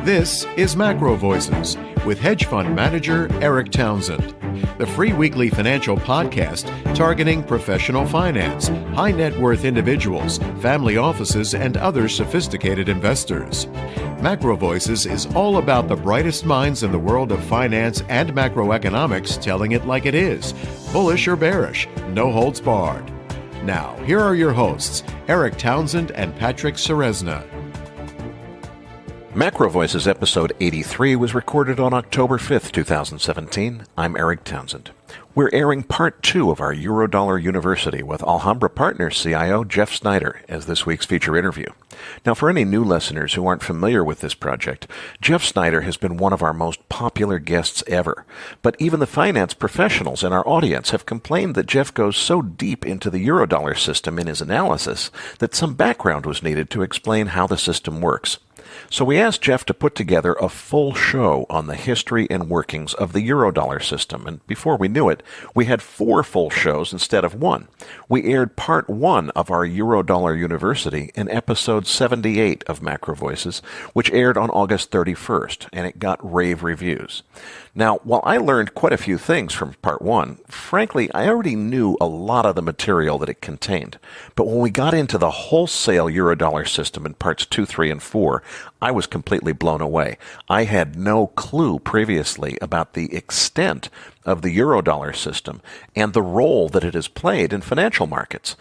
This is Macro Voices with hedge fund manager Eric Townsend, the free weekly financial podcast targeting professional finance, high net worth individuals, family offices, and other sophisticated investors. Macro Voices is all about the brightest minds in the world of finance and macroeconomics telling it like it is, bullish or bearish, no holds barred. Now, here are your hosts, Eric Townsend and Patrick Ceresna. Macro Voices episode 83 was recorded on October 5th, 2017. I'm Eric Townsend. We're airing part 2 of our Eurodollar University with Hambre Partners CIO Jeff Snider as this week's feature interview. Now, for any new listeners who aren't familiar with this project, Jeff Snider has been one of our most popular guests ever. But even the finance professionals in our audience have complained that Jeff goes so deep into the Eurodollar system in his analysis that some background was needed to explain how the system works. So we asked Jeff to put together a full show on the history and workings of the Eurodollar system, and before we knew it, we had 4 full shows instead of 1. We aired part 1 of our Eurodollar University in episode 78 of Macro Voices, which aired on August 31st, and it got rave reviews. Now, while I learned quite a few things from part 1, frankly, I already knew a lot of the material that it contained. But when we got into the wholesale Eurodollar system in parts 2, 3, and 4, I was completely blown away. I had no clue previously about the extent of the Eurodollar system and the role that it has played in financial markets.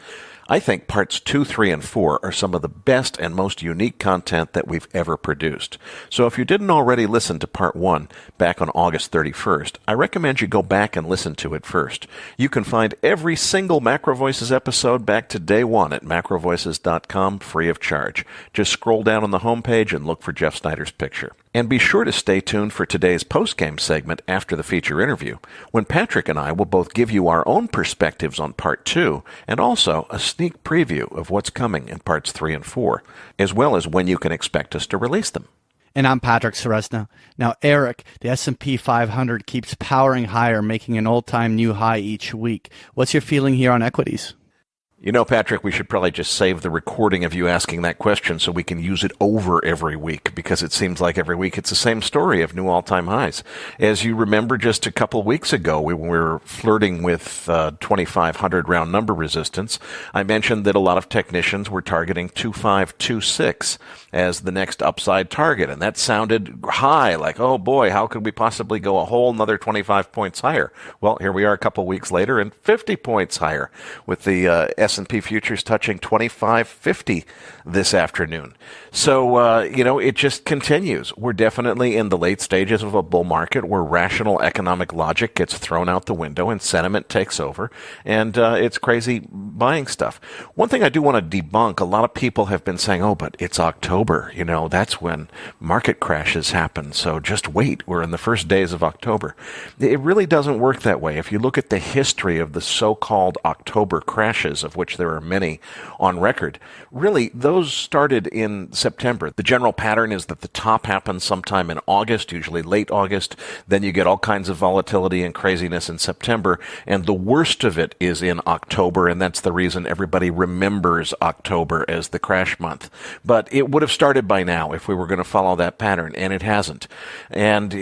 I think parts 2, 3, and 4 are some of the best and most unique content that we've ever produced. So if you didn't already listen to part 1 back on August 31st, I recommend you go back and listen to it first. You can find every single Macro Voices episode back to day 1 at macrovoices.com free of charge. Just scroll down on the homepage and look for Jeff Snider's picture. And be sure to stay tuned for today's post-game segment after the feature interview, when Patrick and I will both give you our own perspectives on Part 2 and also a sneak preview of what's coming in Parts 3 and 4, as well as when you can expect us to release them. And I'm Patrick Ceresna. Now, Eric, the S&P 500 keeps powering higher, making an all-time new high each week. What's your feeling here on equities? You know, Patrick, we should probably just save the recording of you asking that question so we can use it over every week, because it seems like every week it's the same story of new all-time highs. As you remember, just a couple of weeks ago, we were flirting with 2,500 round number resistance. I mentioned that a lot of technicians were targeting 2,526 as the next upside target, and that sounded high, like, oh boy, how could we possibly go a whole another 25 points higher? Well, here we are a couple of weeks later and 50 points higher with the S&P futures touching 2550 this afternoon. So, it just continues. We're definitely in the late stages of a bull market where rational economic logic gets thrown out the window and sentiment takes over, and it's crazy buying stuff. One thing I do want to debunk, a lot of people have been saying, oh, but it's October, that's when market crashes happen, so just wait, we're in the first days of October. It really doesn't work that way. If you look at the history of the so-called October crashes, of which there are many on record, really, those started in September. The general pattern is that the top happens sometime in August, usually late August. Then you get all kinds of volatility and craziness in September, and the worst of it is in October, and that's the reason everybody remembers October as the crash month. But it would have started by now if we were going to follow that pattern, and it hasn't. And,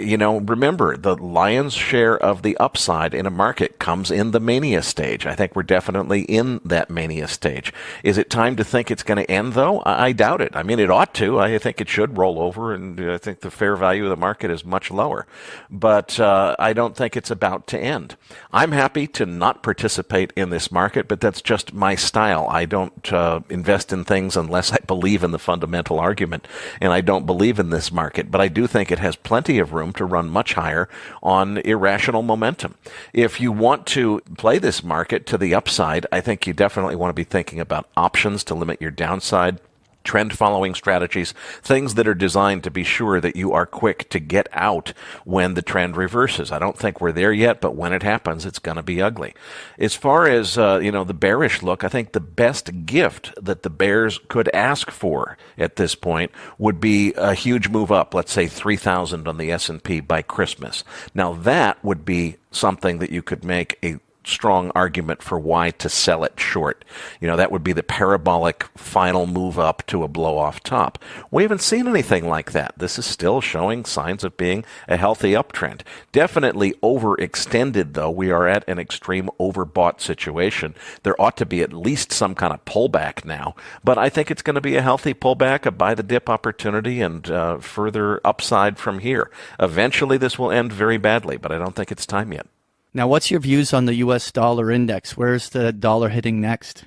remember, the lion's share of the upside in a market comes in the mania stage. I think we're definitely in that mania stage. Is it time to think it's going to end, though? I doubt it. I mean, it ought to. I think it should roll over, and I think the fair value of the market is much lower. But I don't think it's about to end. I'm happy to not participate in this market, but that's just my style. I don't invest in things unless I believe in the fundamental argument, and I don't believe in this market. But I do think it has plenty of room to run much higher on irrational momentum. If you want to play this market to the upside, I think you definitely want to be thinking about options to limit your downside, trend following strategies, things that are designed to be sure that you are quick to get out when the trend reverses. I don't think we're there yet, but when it happens, it's going to be ugly. As far as, the bearish look, I think the best gift that the bears could ask for at this point would be a huge move up, let's say 3,000 on the S&P by Christmas. Now that would be something that you could make a strong argument for why to sell it short. That would be the parabolic final move up to a blow-off top. We haven't seen anything like that. This is still showing signs of being a healthy uptrend. Definitely overextended, though. We are at an extreme overbought situation. There ought to be at least some kind of pullback now, but I think it's going to be a healthy pullback, a buy-the-dip opportunity, and further upside from here. Eventually, this will end very badly, but I don't think it's time yet. Now, what's your views on the U.S. dollar index? Where's the dollar hitting next?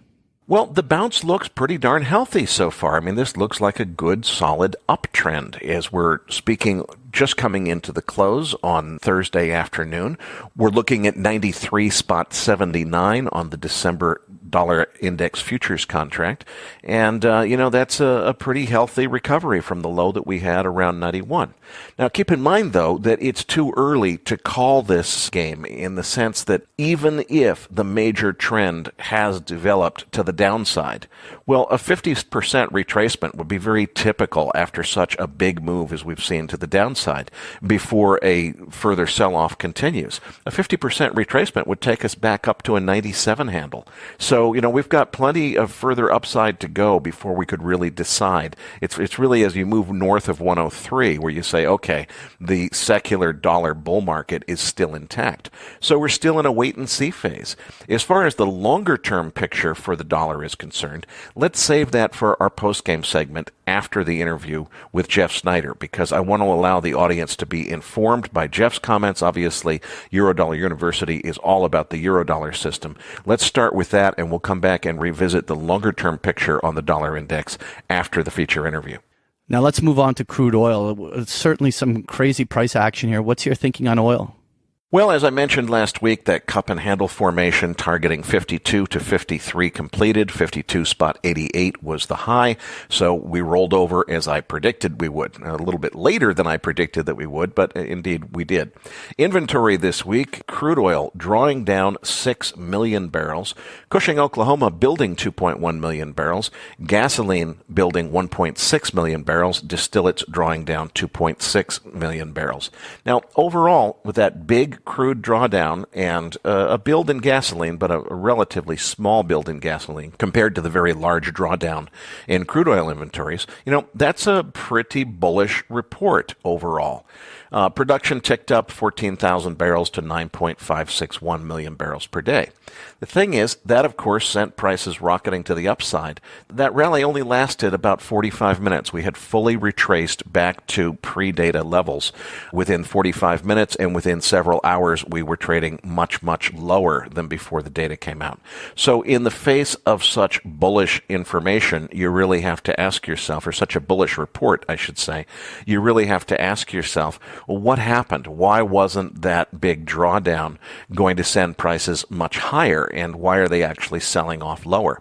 Well, the bounce looks pretty darn healthy so far. I mean, this looks like a good, solid uptrend as we're speaking, just coming into the close on Thursday afternoon. We're looking at 93.79 on the December dollar index futures contract. And, that's a pretty healthy recovery from the low that we had around 91. Now, keep in mind, though, that it's too early to call this game in the sense that even if the major trend has developed to the downside, well, a 50% retracement would be very typical after such a big move as we've seen to the downside before a further sell-off continues. A 50% retracement would take us back up to a 97 handle. So, we've got plenty of further upside to go before we could really decide. It's really as you move north of 103 where you say, okay, the secular dollar bull market is still intact. So we're still in a wait-and-see phase. As far as the longer-term picture for the dollar is concerned, let's save that for our post-game segment after the interview with Jeff Snider, because I want to allow the audience to be informed by Jeff's comments. Obviously, Eurodollar University is all about the Eurodollar system. Let's start with that, and we'll come back and revisit the longer-term picture on the dollar index after the feature interview. Now let's move on to crude oil. It's certainly some crazy price action here. What's your thinking on oil? Well, as I mentioned last week, that cup and handle formation targeting 52 to 53 completed. 52.88 was the high. So we rolled over as I predicted we would. A little bit later than I predicted that we would, but indeed we did. Inventory this week, crude oil drawing down 6 million barrels. Cushing, Oklahoma building 2.1 million barrels. Gasoline building 1.6 million barrels. Distillates drawing down 2.6 million barrels. Now, overall, with that big crude drawdown and a build in gasoline, but a relatively small build in gasoline compared to the very large drawdown in crude oil inventories, that's a pretty bullish report overall. Production ticked up 14,000 barrels to 9.561 million barrels per day. The thing is, that of course sent prices rocketing to the upside. That rally only lasted about 45 minutes. We had fully retraced back to pre-data levels within 45 minutes, and within several hours we were trading much, much lower than before the data came out. So in the face of such bullish information, you really have to ask yourself, or such a bullish report, I should say, you really have to ask yourself, well, what happened? Why wasn't that big drawdown going to send prices much higher, and why are they actually selling off lower?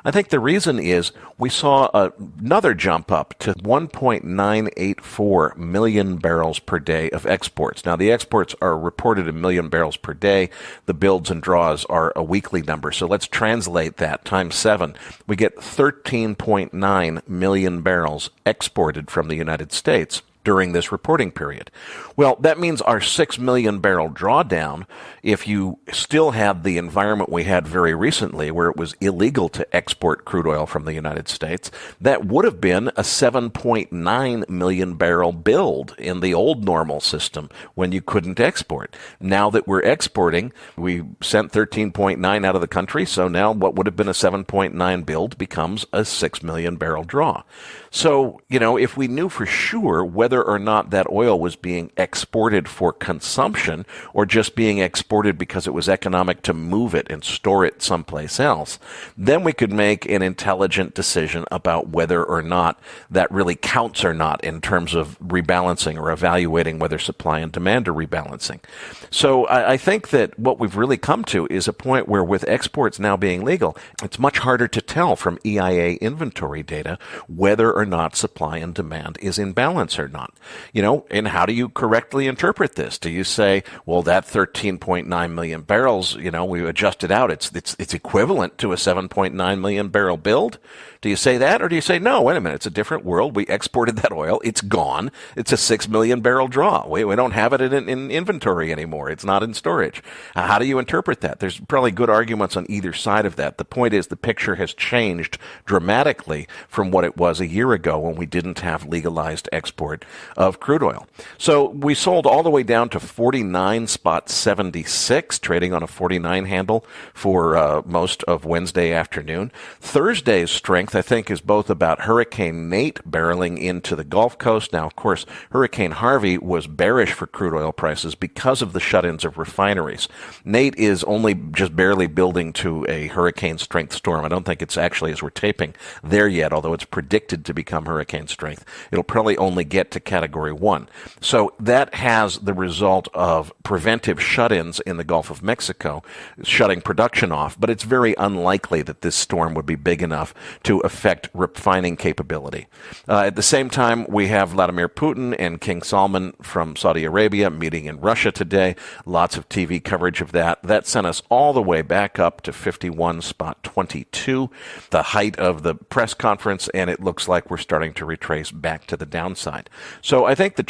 I think the reason is we saw another jump up to 1.984 million barrels per day of exports. Now, the exports are reported in million barrels per day. The builds and draws are a weekly number. So let's translate that times 7. We get 13.9 million barrels exported from the United States during this reporting period. Well, that means our 6 million barrel drawdown, if you still had the environment we had very recently where it was illegal to export crude oil from the United States, that would have been a 7.9 million barrel build in the old normal system when you couldn't export. Now that we're exporting, we sent 13.9 out of the country, so now what would have been a 7.9 build becomes a 6 million barrel draw. So, if we knew for sure whether or not that oil was being exported for consumption or just being exported because it was economic to move it and store it someplace else, then we could make an intelligent decision about whether or not that really counts or not in terms of rebalancing or evaluating whether supply and demand are rebalancing. So I think that what we've really come to is a point where with exports now being legal, it's much harder to tell from EIA inventory data whether or not supply and demand is in balance or not. on? And how do you correctly interpret this? Do you say, well, that 13.9 million barrels, we adjusted out. It's equivalent to a 7.9 million barrel build? Do you say that, or do you say, no, wait a minute, it's a different world. We exported that oil. It's gone. It's a 6 million barrel draw. We don't have it in inventory anymore. It's not in storage. How do you interpret that? There's probably good arguments on either side of that. The point is the picture has changed dramatically from what it was a year ago when we didn't have legalized export of crude oil. So we sold all the way down to 49.76, trading on a 49 handle for most of Wednesday afternoon. Thursday's strength, I think, is both about Hurricane Nate barreling into the Gulf Coast. Now, of course, Hurricane Harvey was bearish for crude oil prices because of the shut-ins of refineries. Nate is only just barely building to a hurricane strength storm. I don't think it's actually, as we're taping, there yet, although it's predicted to become hurricane strength. It'll probably only get to Category 1. So that has the result of preventive shut-ins in the Gulf of Mexico, shutting production off, but it's very unlikely that this storm would be big enough to affect refining capability. At the same time, we have Vladimir Putin and King Salman from Saudi Arabia meeting in Russia today. Lots of TV coverage of that. That sent us all the way back up to 51.22, the height of the press conference, and it looks like we're starting to retrace back to the downside. So I think the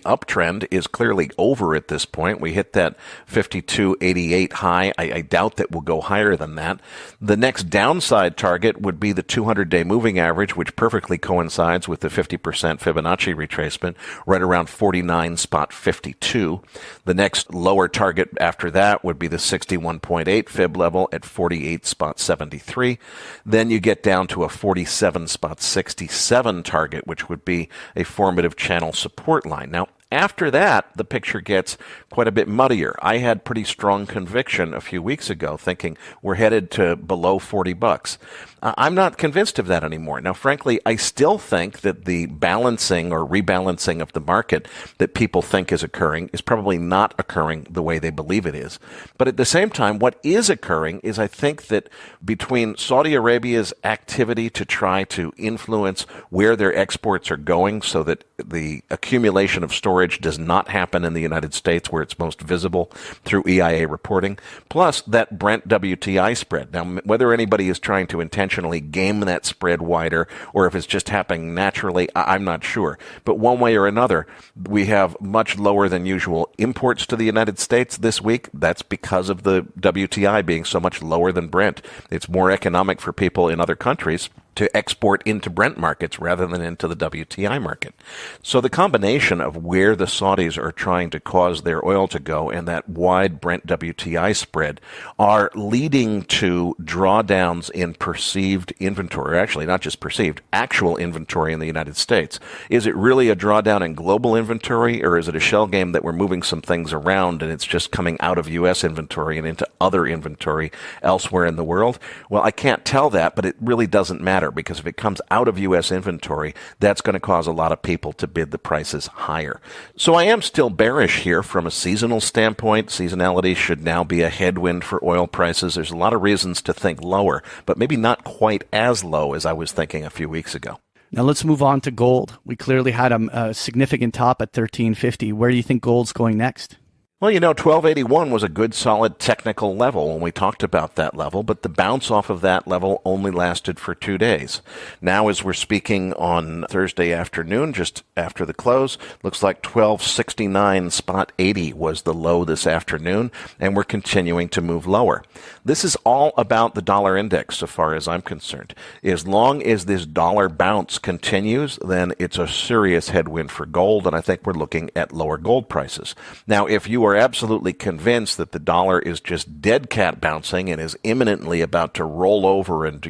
uptrend is clearly over at this point. We hit that 52.88 high. I doubt that we'll go higher than that. The next downside target would be the 200-day moving average, which perfectly coincides with the 50% Fibonacci retracement, right around 49.52. The next lower target after that would be the 61.8 fib level at 48.73. Then you get down to a 47.67 target, which would be a formative channel support line. Now, after that, the picture gets quite a bit muddier. I had pretty strong conviction a few weeks ago, thinking we're headed to below $40. I'm not convinced of that anymore. Now, frankly, I still think that the balancing or rebalancing of the market that people think is occurring is probably not occurring the way they believe it is. But at the same time, what is occurring is I think that between Saudi Arabia's activity to try to influence where their exports are going so that the accumulation of storage does not happen in the United States where it's most visible through EIA reporting, plus that Brent WTI spread. Now, whether anybody is trying to intentionally game that spread wider or if it's just happening naturally, I'm not sure. But one way or another, we have much lower than usual imports to the United States this week. That's because of the WTI being so much lower than Brent. It's more economic for people in other countries to export into Brent markets rather than into the WTI market. So the combination of where the Saudis are trying to cause their oil to go and that wide Brent WTI spread are leading to drawdowns in perceived inventory, actually not just perceived, actual inventory in the United States. Is it really a drawdown in global inventory, or is it a shell game that we're moving some things around and it's just coming out of U.S. inventory and into other inventory elsewhere in the world? Well, I can't tell that, but it really doesn't matter, because if it comes out of U.S. inventory, that's going to cause a lot of people to bid the prices higher. So I am still bearish here from a seasonal standpoint. Seasonality should now be a headwind for oil prices. There's a lot of reasons to think lower, but maybe not quite as low as I was thinking a few weeks ago. Now let's move on to gold. We clearly had a significant top at $1,350. Where do you think gold's going next? Well, 1281 was a good, solid technical level when we talked about that level, but the bounce off of that level only lasted for 2 days. Now, as we're speaking on Thursday afternoon, just after the close, looks like 1269.80 was the low this afternoon, and we're continuing to move lower. This is all about the dollar index, so far as I'm concerned. As long as this dollar bounce continues, then it's a serious headwind for gold, and I think we're looking at lower gold prices. Now, if you are absolutely convinced that the dollar is just dead cat bouncing and is imminently about to roll over and,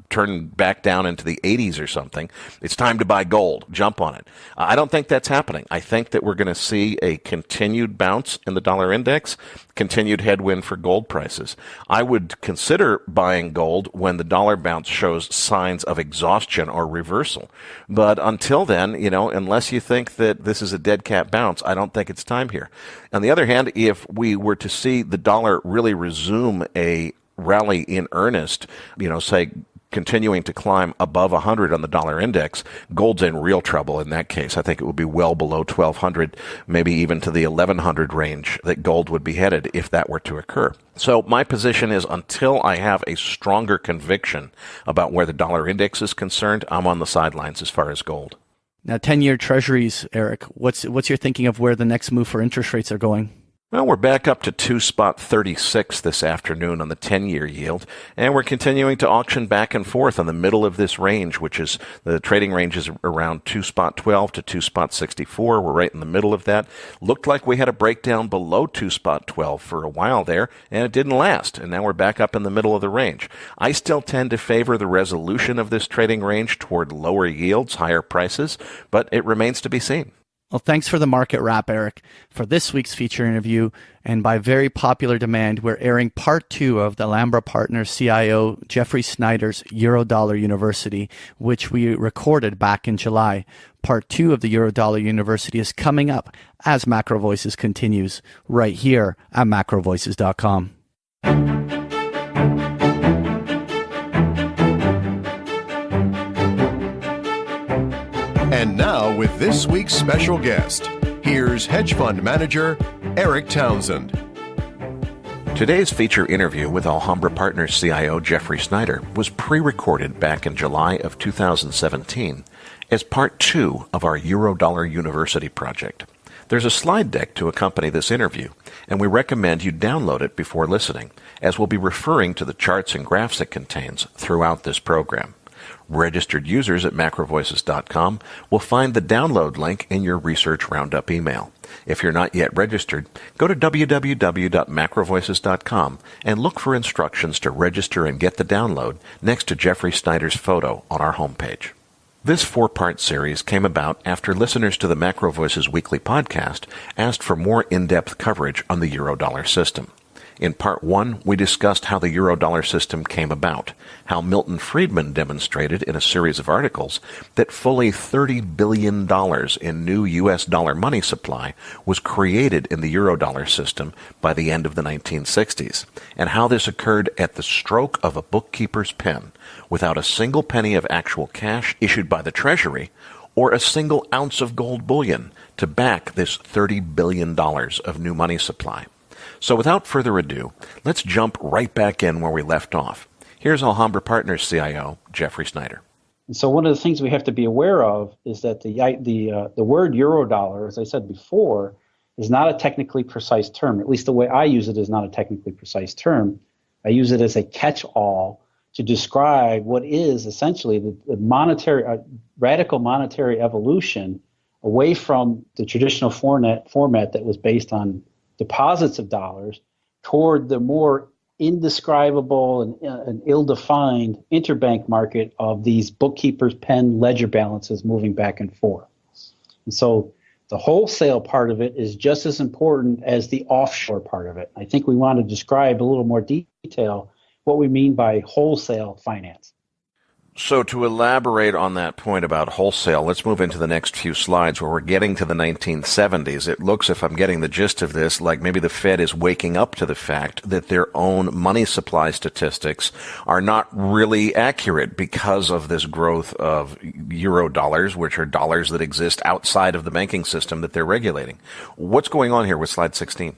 turn back down into the 80s or something, it's time to buy gold. Jump on it. I don't think that's happening. I think that we're going to see a continued bounce in the dollar index, continued headwind for gold prices. I would consider buying gold when the dollar bounce shows signs of exhaustion or reversal. But until then, unless you think that this is a dead cat bounce, I don't think it's time here. On the other hand, if we were to see the dollar really resume a rally in earnest, say continuing to climb above 100 on the dollar index, gold's in real trouble in that case. I think it would be well below 1,200, maybe even to the 1,100 range that gold would be headed if that were to occur. So my position is until I have a stronger conviction about where the dollar index is concerned, I'm on the sidelines as far as gold. Now, 10-year treasuries, Eric, what's your thinking of where the next move for interest rates are going? Well, we're back up to 2.36 this afternoon on the 10-year yield, and we're continuing to auction back and forth on the middle of this range, which is the trading range is around 2.12 to 2.64. We're right in the middle of that. Looked like we had a breakdown below 2.12 for a while there, and it didn't last, and now we're back up in the middle of the range. I still tend to favor the resolution of this trading range toward lower yields, higher prices, but it remains to be seen. Well, thanks for the market wrap, Eric. For this week's feature interview, and by very popular demand, we're airing part 2 of the Hambre Partners CIO Jeffrey Snider's Eurodollar University, which we recorded back in July. Part 2 of the Eurodollar University is coming up as Macro Voices continues right here at macrovoices.com. And now, with this week's special guest, here's hedge fund manager Eric Townsend. Today's feature interview with Hambre Partners CIO Jeffrey Snider was pre-recorded back in July of 2017 as part 2 of our Eurodollar University project. There's a slide deck to accompany this interview, and we recommend you download it before listening, as we'll be referring to the charts and graphs it contains throughout this program. Registered users at macrovoices.com will find the download link in your Research Roundup email. If you're not yet registered, go to www.macrovoices.com and look for instructions to register and get the download next to Jeffrey Snider's photo on our homepage. This 4-part series came about after listeners to the Macro Voices weekly podcast asked for more in-depth coverage on the Eurodollar system. In Part 1, we discussed how the Eurodollar system came about, how Milton Friedman demonstrated in a series of articles that fully $30 billion in new U.S. dollar money supply was created in the Eurodollar system by the end of the 1960s, and how this occurred at the stroke of a bookkeeper's pen, without a single penny of actual cash issued by the Treasury or a single ounce of gold bullion to back this $30 billion of new money supply. So without further ado, let's jump right back in where we left off. Here's Hambre Partners CIO, Jeffrey Snider. And so one of the things we have to be aware of is that the word Eurodollar, as I said before, is not a technically precise term. At least the way I use it is not a technically precise term. I use it as a catch-all to describe what is essentially the monetary, radical monetary evolution away from the traditional format that was based on deposits of dollars toward the more indescribable and ill-defined interbank market of these bookkeepers' pen ledger balances moving back and forth. And so the wholesale part of it is just as important as the offshore part of it. I think we want to describe a little more detail what we mean by wholesale finance. So to elaborate on that point about wholesale, let's move into the next few slides where we're getting to the 1970s. It looks, if I'm getting the gist of this, like maybe the Fed is waking up to the fact that their own money supply statistics are not really accurate because of this growth of Eurodollars, which are dollars that exist outside of the banking system that they're regulating. What's going on here with slide 16?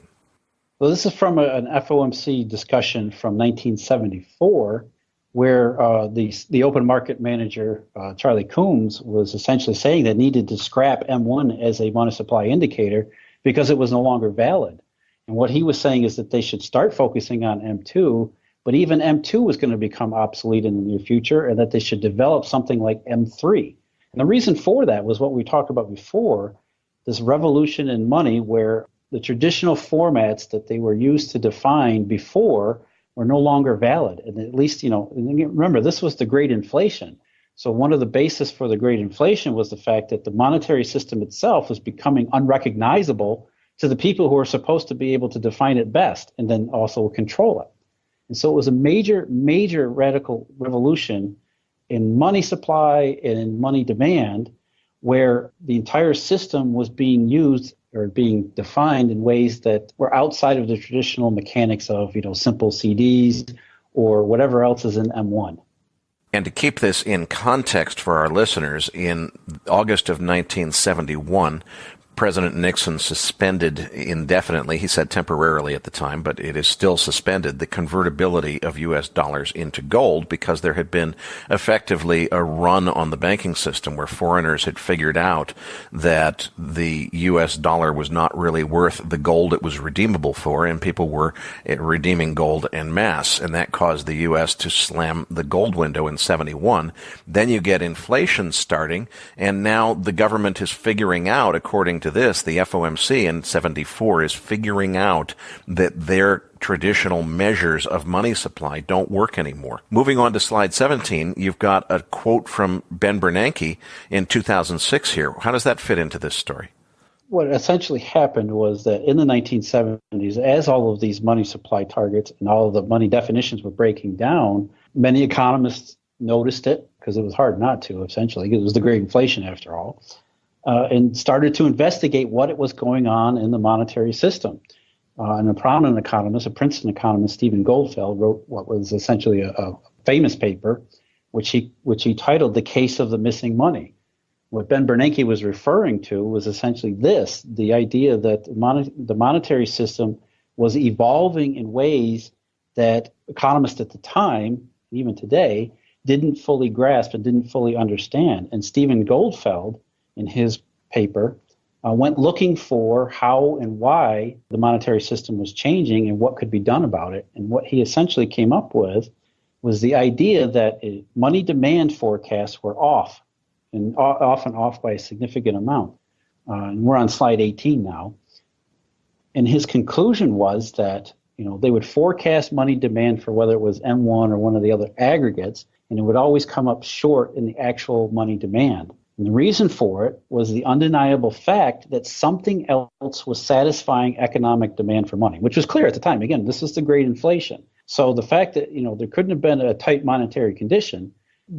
Well, this is from an FOMC discussion from 1974. Where the open market manager, Charlie Coombs, was essentially saying that needed to scrap M1 as a money supply indicator because it was no longer valid. And what he was saying is that they should start focusing on M2, but even M2 was going to become obsolete in the near future, and that they should develop something like M3. And the reason for that was what we talked about before, this revolution in money where the traditional formats that they were used to define before were no longer valid. And at least, remember, this was the Great Inflation. So one of the bases for the Great Inflation was the fact that the monetary system itself was becoming unrecognizable to the people who are supposed to be able to define it best and then also control it. And so it was a major, major radical revolution in money supply and in money demand, where the entire system was being used or being defined in ways that were outside of the traditional mechanics of, simple CDs or whatever else is in M1. And to keep this in context for our listeners, in August of 1971, President Nixon suspended indefinitely, he said temporarily at the time, but it is still suspended, the convertibility of U.S. dollars into gold because there had been effectively a run on the banking system where foreigners had figured out that the U.S. dollar was not really worth the gold it was redeemable for, and people were redeeming gold en masse, and that caused the U.S. to slam the gold window in 71. Then you get inflation starting, and now the government is figuring out, according to this, the FOMC in 74 is figuring out that their traditional measures of money supply don't work anymore. Moving on to slide 17, you've got a quote from Ben Bernanke in 2006 here. How does that fit into this story? What essentially happened was that in the 1970s, as all of these money supply targets and all of the money definitions were breaking down, many economists noticed it because it was hard not to, essentially. It was the great inflation after all. And started to investigate what it was going on in the monetary system. And a prominent economist, a Princeton economist, Stephen Goldfeld, wrote what was essentially a famous paper, which he titled "The Case of the Missing Money." What Ben Bernanke was referring to was essentially this: the idea that the monetary system was evolving in ways that economists at the time, even today, didn't fully grasp and didn't fully understand. And Stephen Goldfeld, in his paper, went looking for how and why the monetary system was changing and what could be done about it. And what he essentially came up with was the idea that money demand forecasts were off, and often off by a significant amount. And we're on slide 18 now. And his conclusion was that they would forecast money demand for whether it was M1 or one of the other aggregates, and it would always come up short in the actual money demand. And the reason for it was the undeniable fact that something else was satisfying economic demand for money, which was clear at the time. Again, this is the great inflation. So the fact that there couldn't have been a tight monetary condition,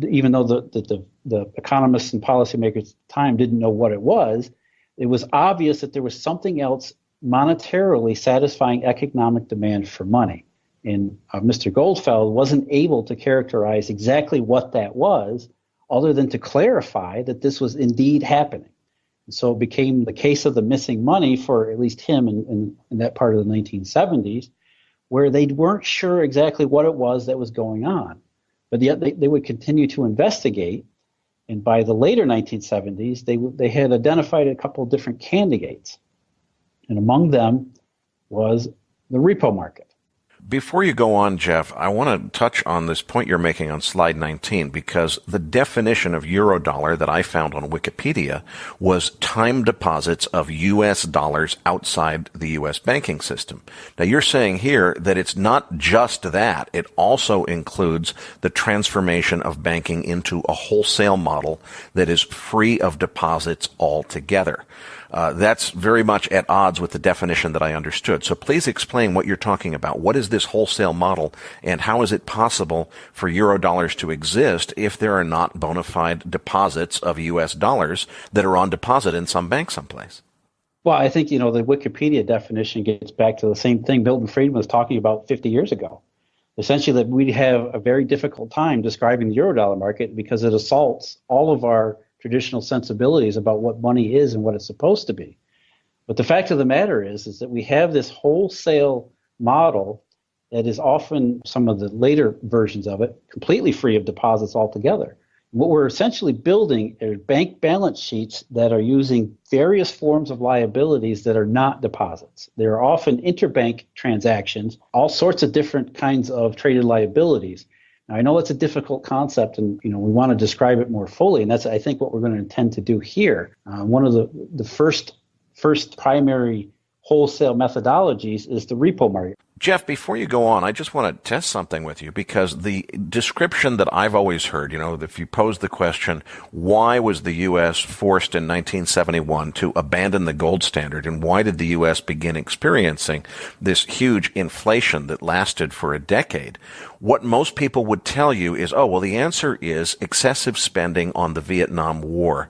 even though the economists and policymakers at the time didn't know what it was obvious that there was something else monetarily satisfying economic demand for money. And Mr. Goldfeld wasn't able to characterize exactly what that was, other than to clarify that this was indeed happening. And so it became the case of the missing money for at least him in that part of the 1970s, where they weren't sure exactly what it was that was going on. But yet they would continue to investigate. And by the later 1970s, they had identified a couple of different candidates. And among them was the repo market. Before you go on, Jeff, I want to touch on this point you're making on slide 19, because the definition of Eurodollar that I found on Wikipedia was time deposits of U.S. dollars outside the U.S. banking system. Now, you're saying here that it's not just that. It also includes the transformation of banking into a wholesale model that is free of deposits altogether. That's very much at odds with the definition that I understood. So please explain what you're talking about. What is this wholesale model, and how is it possible for Eurodollars to exist if there are not bona fide deposits of U.S. dollars that are on deposit in some bank someplace? Well, I think, the Wikipedia definition gets back to the same thing Milton Friedman was talking about 50 years ago. Essentially, that we'd have a very difficult time describing the Eurodollar market because it assaults all of our traditional sensibilities about what money is and what it's supposed to be. But the fact of the matter is that we have this wholesale model that is often, some of the later versions of it, completely free of deposits altogether. What we're essentially building are bank balance sheets that are using various forms of liabilities that are not deposits. There are often interbank transactions, all sorts of different kinds of traded liabilities. Now, I know it's a difficult concept, and we want to describe it more fully, and that's, I think, what we're going to intend to do here. One of the first primary wholesale methodologies is the repo market. Jeff, before you go on, I just want to test something with you, because the description that I've always heard, if you pose the question, why was the U.S. forced in 1971 to abandon the gold standard, and why did the U.S. begin experiencing this huge inflation that lasted for a decade? What most people would tell you is, the answer is excessive spending on the Vietnam War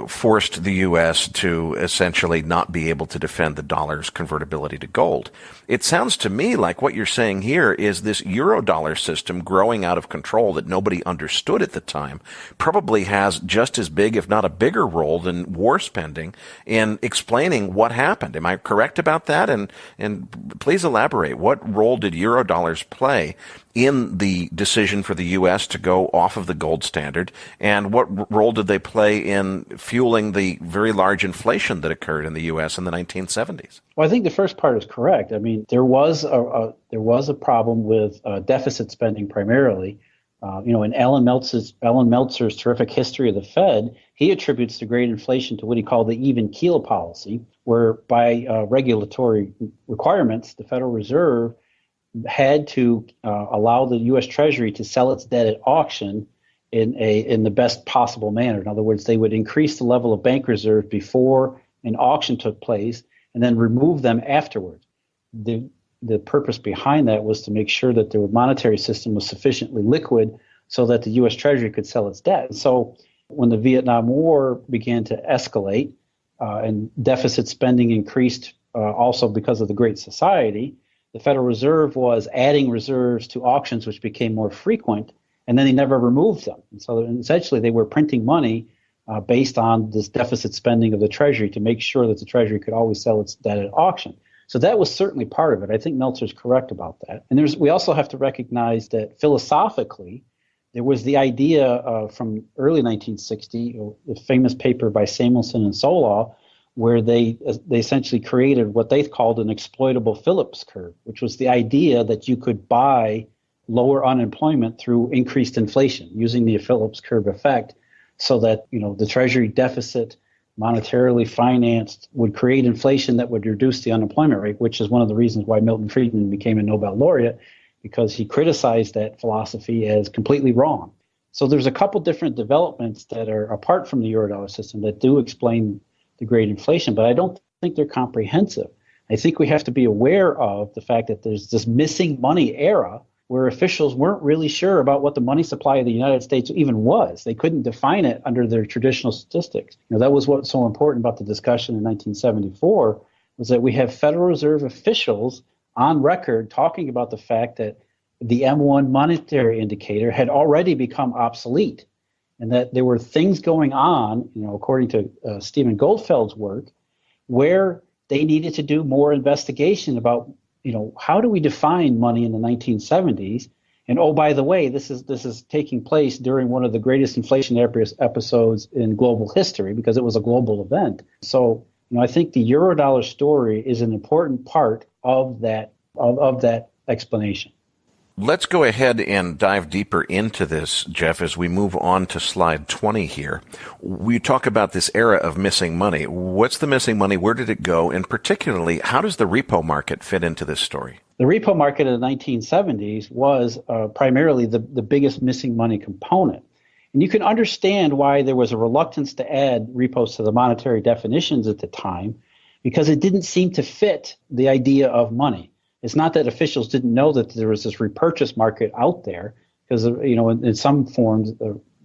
forced the U.S. to essentially not be able to defend the dollar's convertibility to gold. It sounds to me like what you're saying here is this Eurodollar system growing out of control that nobody understood at the time probably has just as big, if not a bigger role than war spending in explaining what happened. Am I correct about that? And please elaborate. What role did Eurodollars play in the decision for the U.S. to go off of the gold standard, and what role did they play in fueling the very large inflation that occurred in the U.S. in the 1970s? Well, I think the first part is correct. I mean, there was a problem with deficit spending primarily. In Alan Meltzer's terrific history of the Fed, he attributes the great inflation to what he called the even keel policy, where by regulatory requirements, the Federal Reserve had to allow the U.S. Treasury to sell its debt at auction in the best possible manner. In other words, they would increase the level of bank reserves before an auction took place and then remove them afterwards. The purpose behind that was to make sure that the monetary system was sufficiently liquid so that the U.S. Treasury could sell its debt. So when the Vietnam War began to escalate and deficit spending increased also because of the Great Society, the Federal Reserve was adding reserves to auctions, which became more frequent, and then they never removed them. And so essentially they were printing money based on this deficit spending of the Treasury to make sure that the Treasury could always sell its debt at auction. So that was certainly part of it. I think Meltzer's correct about that. And we also have to recognize that philosophically, there was the idea from early 1960, the famous paper by Samuelson and Solow, where they essentially created what they called an exploitable Phillips curve, which was the idea that you could buy lower unemployment through increased inflation using the Phillips curve effect, so that the Treasury deficit monetarily financed would create inflation that would reduce the unemployment rate, which is one of the reasons why Milton Friedman became a Nobel laureate, because he criticized that philosophy as completely wrong. So there's a couple different developments that are apart from the Eurodollar system that do explain the great inflation, but I don't think they're comprehensive. I think we have to be aware of the fact that there's this missing money era where officials weren't really sure about what the money supply of the United States even was. They couldn't define it under their traditional statistics. That was what's so important about the discussion in 1974, was that we have Federal Reserve officials on record talking about the fact that the M1 monetary indicator had already become obsolete, and that there were things going on, according to Stephen Goldfeld's work, where they needed to do more investigation about, how do we define money in the 1970s? And oh, by the way, this is taking place during one of the greatest inflationary episodes in global history, because it was a global event. So, I think the Eurodollar story is an important part of that explanation. Let's go ahead and dive deeper into this, Jeff, as we move on to slide 20 here. We talk about this era of missing money. What's the missing money? Where did it go? And particularly, how does the repo market fit into this story? The repo market in the 1970s was primarily the biggest missing money component. And you can understand why there was a reluctance to add repos to the monetary definitions at the time, because it didn't seem to fit the idea of money. It's not that officials didn't know that there was this repurchase market out there, because in some forms,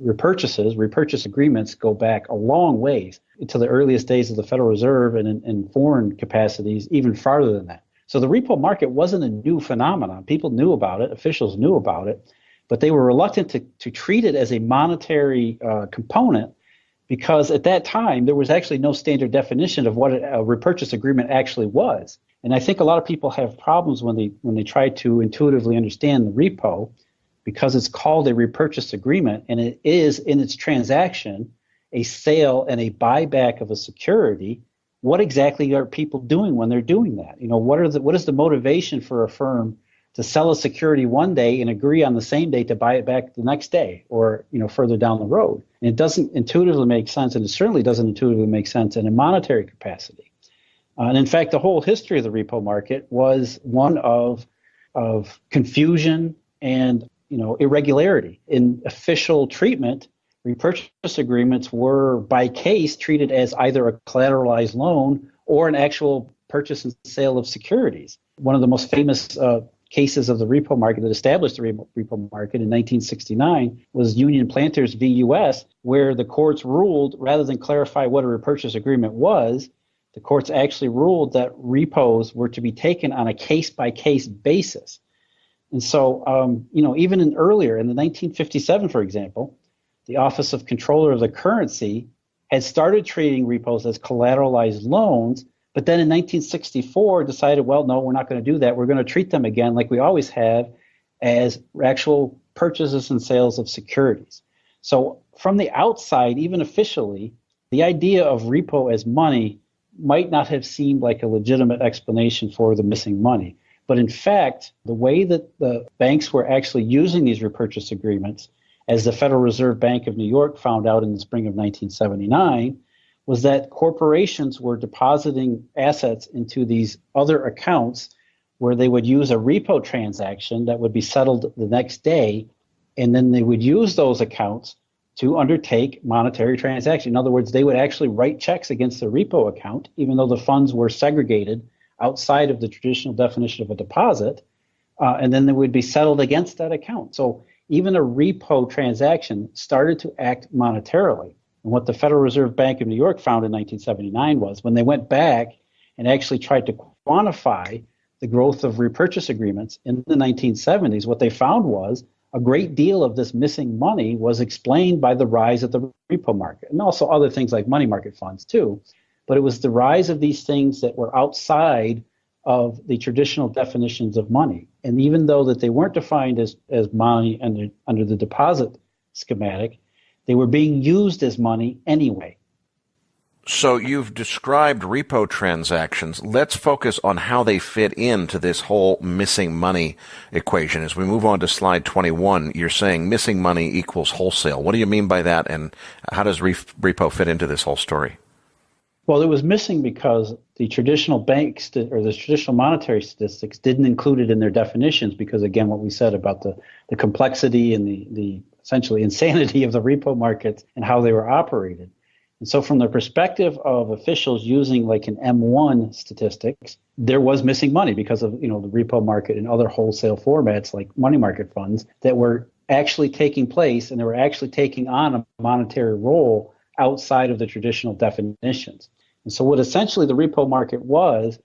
repurchase agreements go back a long ways to the earliest days of the Federal Reserve, and in foreign capacities even farther than that. So the repo market wasn't a new phenomenon. People knew about it, officials knew about it, but they were reluctant to treat it as a monetary component, because at that time there was actually no standard definition of what a repurchase agreement actually was. And I think a lot of people have problems when they try to intuitively understand the repo, because it's called a repurchase agreement, and it is in its transaction a sale and a buyback of a security. What exactly are people doing when they're doing that? What is the motivation for a firm to sell a security one day and agree on the same day to buy it back the next day, or further down the road? And it doesn't intuitively make sense, and it certainly doesn't intuitively make sense in a monetary capacity. And in fact, the whole history of the repo market was one of confusion and irregularity in official treatment. Repurchase agreements were by case treated as either a collateralized loan or an actual purchase and sale of securities. One of the most famous cases of the repo market that established the repo market in 1969 was Union Planters v. U.S., where the courts ruled, rather than clarify what a repurchase agreement was, the courts actually ruled that repos were to be taken on a case-by-case basis. And so, even earlier, in the 1957, for example, the Office of Comptroller of the Currency had started treating repos as collateralized loans, but then in 1964 decided, well, no, we're not going to do that. We're going to treat them again, like we always have, as actual purchases and sales of securities. So from the outside, even officially, the idea of repo as money might not have seemed like a legitimate explanation for the missing money. But in fact, the way that the banks were actually using these repurchase agreements, as the Federal Reserve Bank of New York found out in the spring of 1979, was that corporations were depositing assets into these other accounts where they would use a repo transaction that would be settled the next day, and then they would use those accounts to undertake monetary transactions. In other words, they would actually write checks against the repo account, even though the funds were segregated outside of the traditional definition of a deposit, and then they would be settled against that account. So even a repo transaction started to act monetarily. And what the Federal Reserve Bank of New York found in 1979 was when they went back and actually tried to quantify the growth of repurchase agreements in the 1970s, what they found was a great deal of this missing money was explained by the rise of the repo market, and also other things like money market funds too. But it was the rise of these things that were outside of the traditional definitions of money. And even though that they weren't defined as money under the deposit schematic, they were being used as money anyway. So you've described repo transactions. Let's focus on how they fit into this whole missing money equation. As we move on to slide 21, you're saying missing money equals wholesale. What do you mean by that, and how does repo fit into this whole story? Well, it was missing because the traditional banks or the traditional monetary statistics didn't include it in their definitions because, again, what we said about the complexity and the essentially insanity of the repo markets and how they were operated. And so from the perspective of officials using like an M1 statistics, there was missing money because of, the repo market and other wholesale formats like money market funds that were actually taking place, and they were actually taking on a monetary role outside of the traditional definitions. And so what essentially the repo market was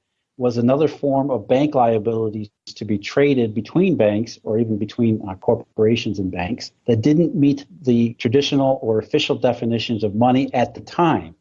another form of bank liabilities to be traded between banks or even between corporations and banks that didn't meet the traditional or official definitions of money at the time.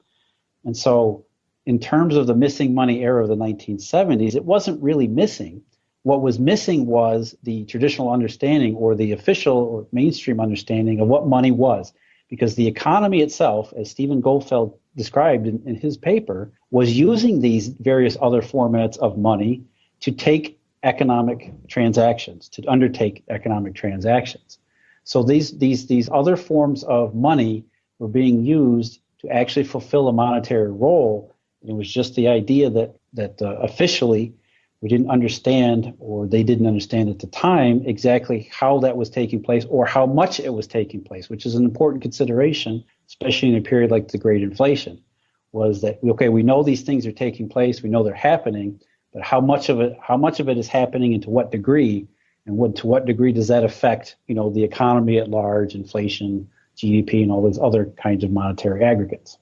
And so in terms of the missing money era of the 1970s, it wasn't really missing. What was missing was the traditional understanding or the official or mainstream understanding of what money was, because the economy itself, as Stephen Goldfeld described in his paper, was using these various other formats of money to take economic transactions, to undertake economic transactions. So these other forms of money were being used to actually fulfill a monetary role. And it was just the idea that officially we didn't understand, or they didn't understand at the time, exactly how that was taking place or how much it was taking place, which is an important consideration, especially in a period like the Great Inflation, was that, okay, we know these things are taking place, we know they're happening, but how much of it is happening and to what degree, and to what degree does that affect, the economy at large, inflation, GDP, and all those other kinds of monetary aggregates.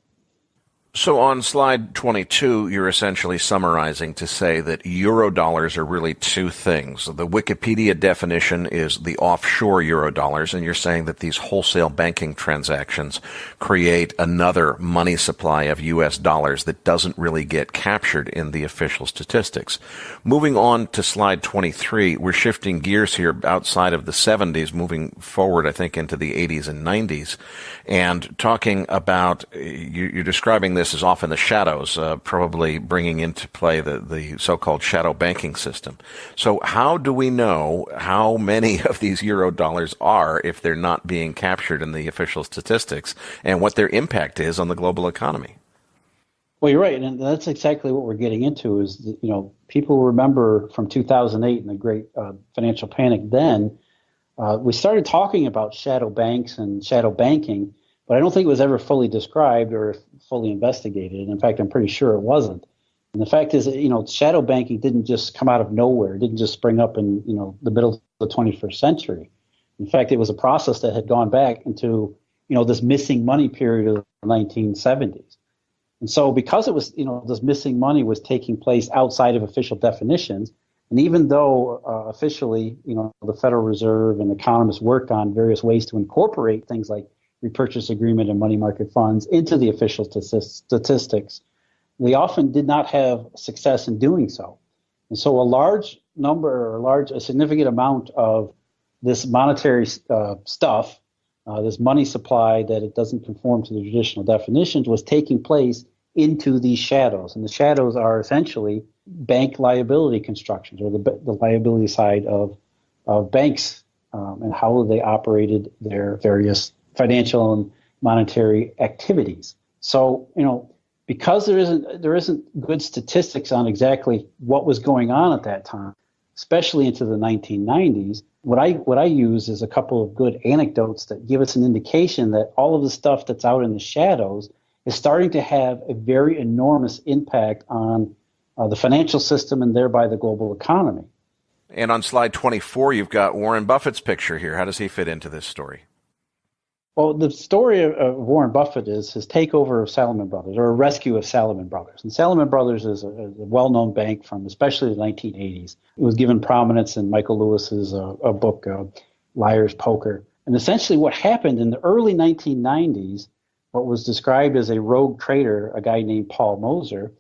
So on slide 22, you're essentially summarizing to say that eurodollars are really two things. The Wikipedia definition is the offshore eurodollars, and you're saying that these wholesale banking transactions create another money supply of U.S. dollars that doesn't really get captured in the official statistics. Moving on to slide 23, we're shifting gears here outside of the 70s, moving forward, I think, into the 80s and 90s, and talking about, you're describing this is off in the shadows, probably bringing into play the so-called shadow banking system. So how do we know how many of these eurodollars are if they're not being captured in the official statistics, and what their impact is on the global economy? Well, you're right, and that's exactly what we're getting into is, people remember from 2008 and the great financial panic then, we started talking about shadow banks and shadow banking, but I don't think it was ever fully described or fully investigated. And in fact, I'm pretty sure it wasn't. And the fact is that, shadow banking didn't just come out of nowhere. It didn't just spring up in, the middle of the 21st century. In fact, it was a process that had gone back into, this missing money period of the 1970s. And so because it was, this missing money was taking place outside of official definitions, and even though officially, the Federal Reserve and economists worked on various ways to incorporate things like repurchase agreement and money market funds into the official statistics, they often did not have success in doing so. And so a significant amount of this monetary stuff, this money supply that it doesn't conform to the traditional definitions, was taking place into these shadows. And the shadows are essentially bank liability constructions, or the liability side of banks and how they operated their various financial and monetary activities. So, because there isn't good statistics on exactly what was going on at that time, especially into the 1990s, what I use is a couple of good anecdotes that give us an indication that all of the stuff that's out in the shadows is starting to have a very enormous impact on the financial system and thereby the global economy. And on slide 24, you've got Warren Buffett's picture here. How does he fit into this story? Well, the story of Warren Buffett is his takeover of Salomon Brothers, or a rescue of Salomon Brothers. And Salomon Brothers is a well-known bank from especially the 1980s. It was given prominence in Michael Lewis's book, Liar's Poker. And essentially what happened in the early 1990s, what was described as a rogue trader, a guy named Paul Moser,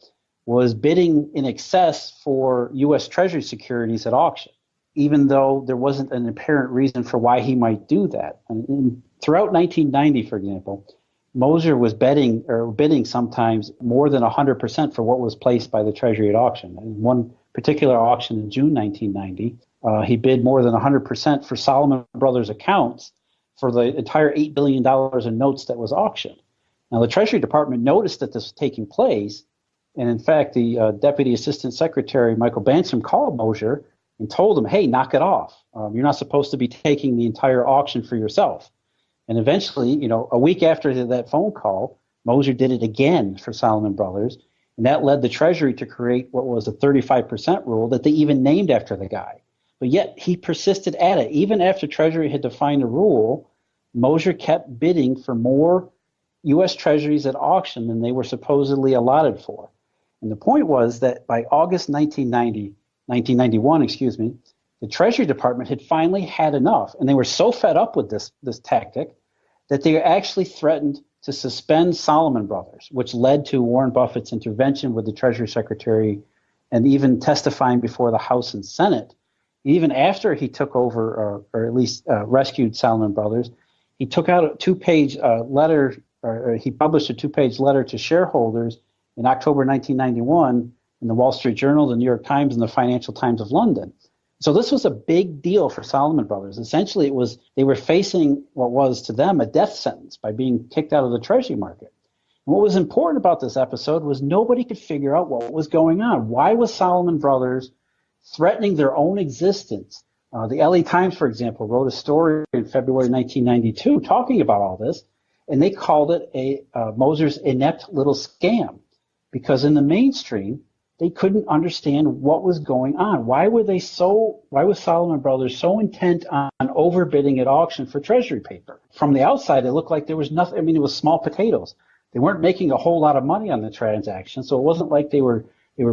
was bidding in excess for U.S. Treasury securities at auction, even though there wasn't an apparent reason for why he might do that. And throughout 1990, for example, Moser was bidding sometimes more than 100% for what was placed by the Treasury at auction. In one particular auction in June 1990, he bid more than 100% for Salomon Brothers accounts for the entire $8 billion in notes that was auctioned. Now, the Treasury Department noticed that this was taking place, and in fact, the Deputy Assistant Secretary, Michael Bansom, called Moser and told him, hey, knock it off. You're not supposed to be taking the entire auction for yourself. And eventually, a week after that phone call, Moser did it again for Salomon Brothers, and that led the Treasury to create what was a 35% rule that they even named after the guy. But yet he persisted at it. Even after Treasury had defined a rule, Moser kept bidding for more U.S. Treasuries at auction than they were supposedly allotted for. And the point was that by August 1991, the Treasury Department had finally had enough, and they were so fed up with this tactic that they actually threatened to suspend Salomon Brothers, which led to Warren Buffett's intervention with the Treasury Secretary and even testifying before the House and Senate. Even after he took over, or at least rescued Salomon Brothers, he took out a two-page letter, or he published a two-page letter to shareholders in October 1991 in the Wall Street Journal, the New York Times, and the Financial Times of London. So this was a big deal for Salomon Brothers. Essentially, they were facing what was to them a death sentence by being kicked out of the Treasury market. And what was important about this episode was nobody could figure out what was going on. Why was Salomon Brothers threatening their own existence? The LA Times, for example, wrote a story in February 1992 talking about all this, and they called it Moser's inept little scam, because in the mainstream, they couldn't understand what was going on. Why was Salomon Brothers so intent on overbidding at auction for Treasury paper? From the outside, it looked like there was nothing. I mean, it was small potatoes. They weren't making a whole lot of money on the transaction, so it wasn't like they were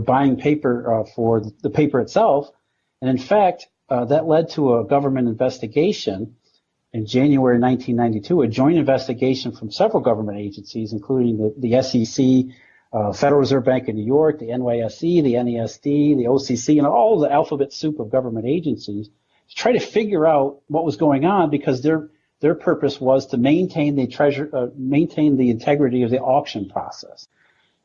buying paper for the paper itself. And in fact, that led to a government investigation in January 1992, a joint investigation from several government agencies, including the SEC, Federal Reserve Bank of New York, the NYSE, the NESD, the OCC, and all the alphabet soup of government agencies to try to figure out what was going on, because their purpose was to maintain the integrity of the auction process.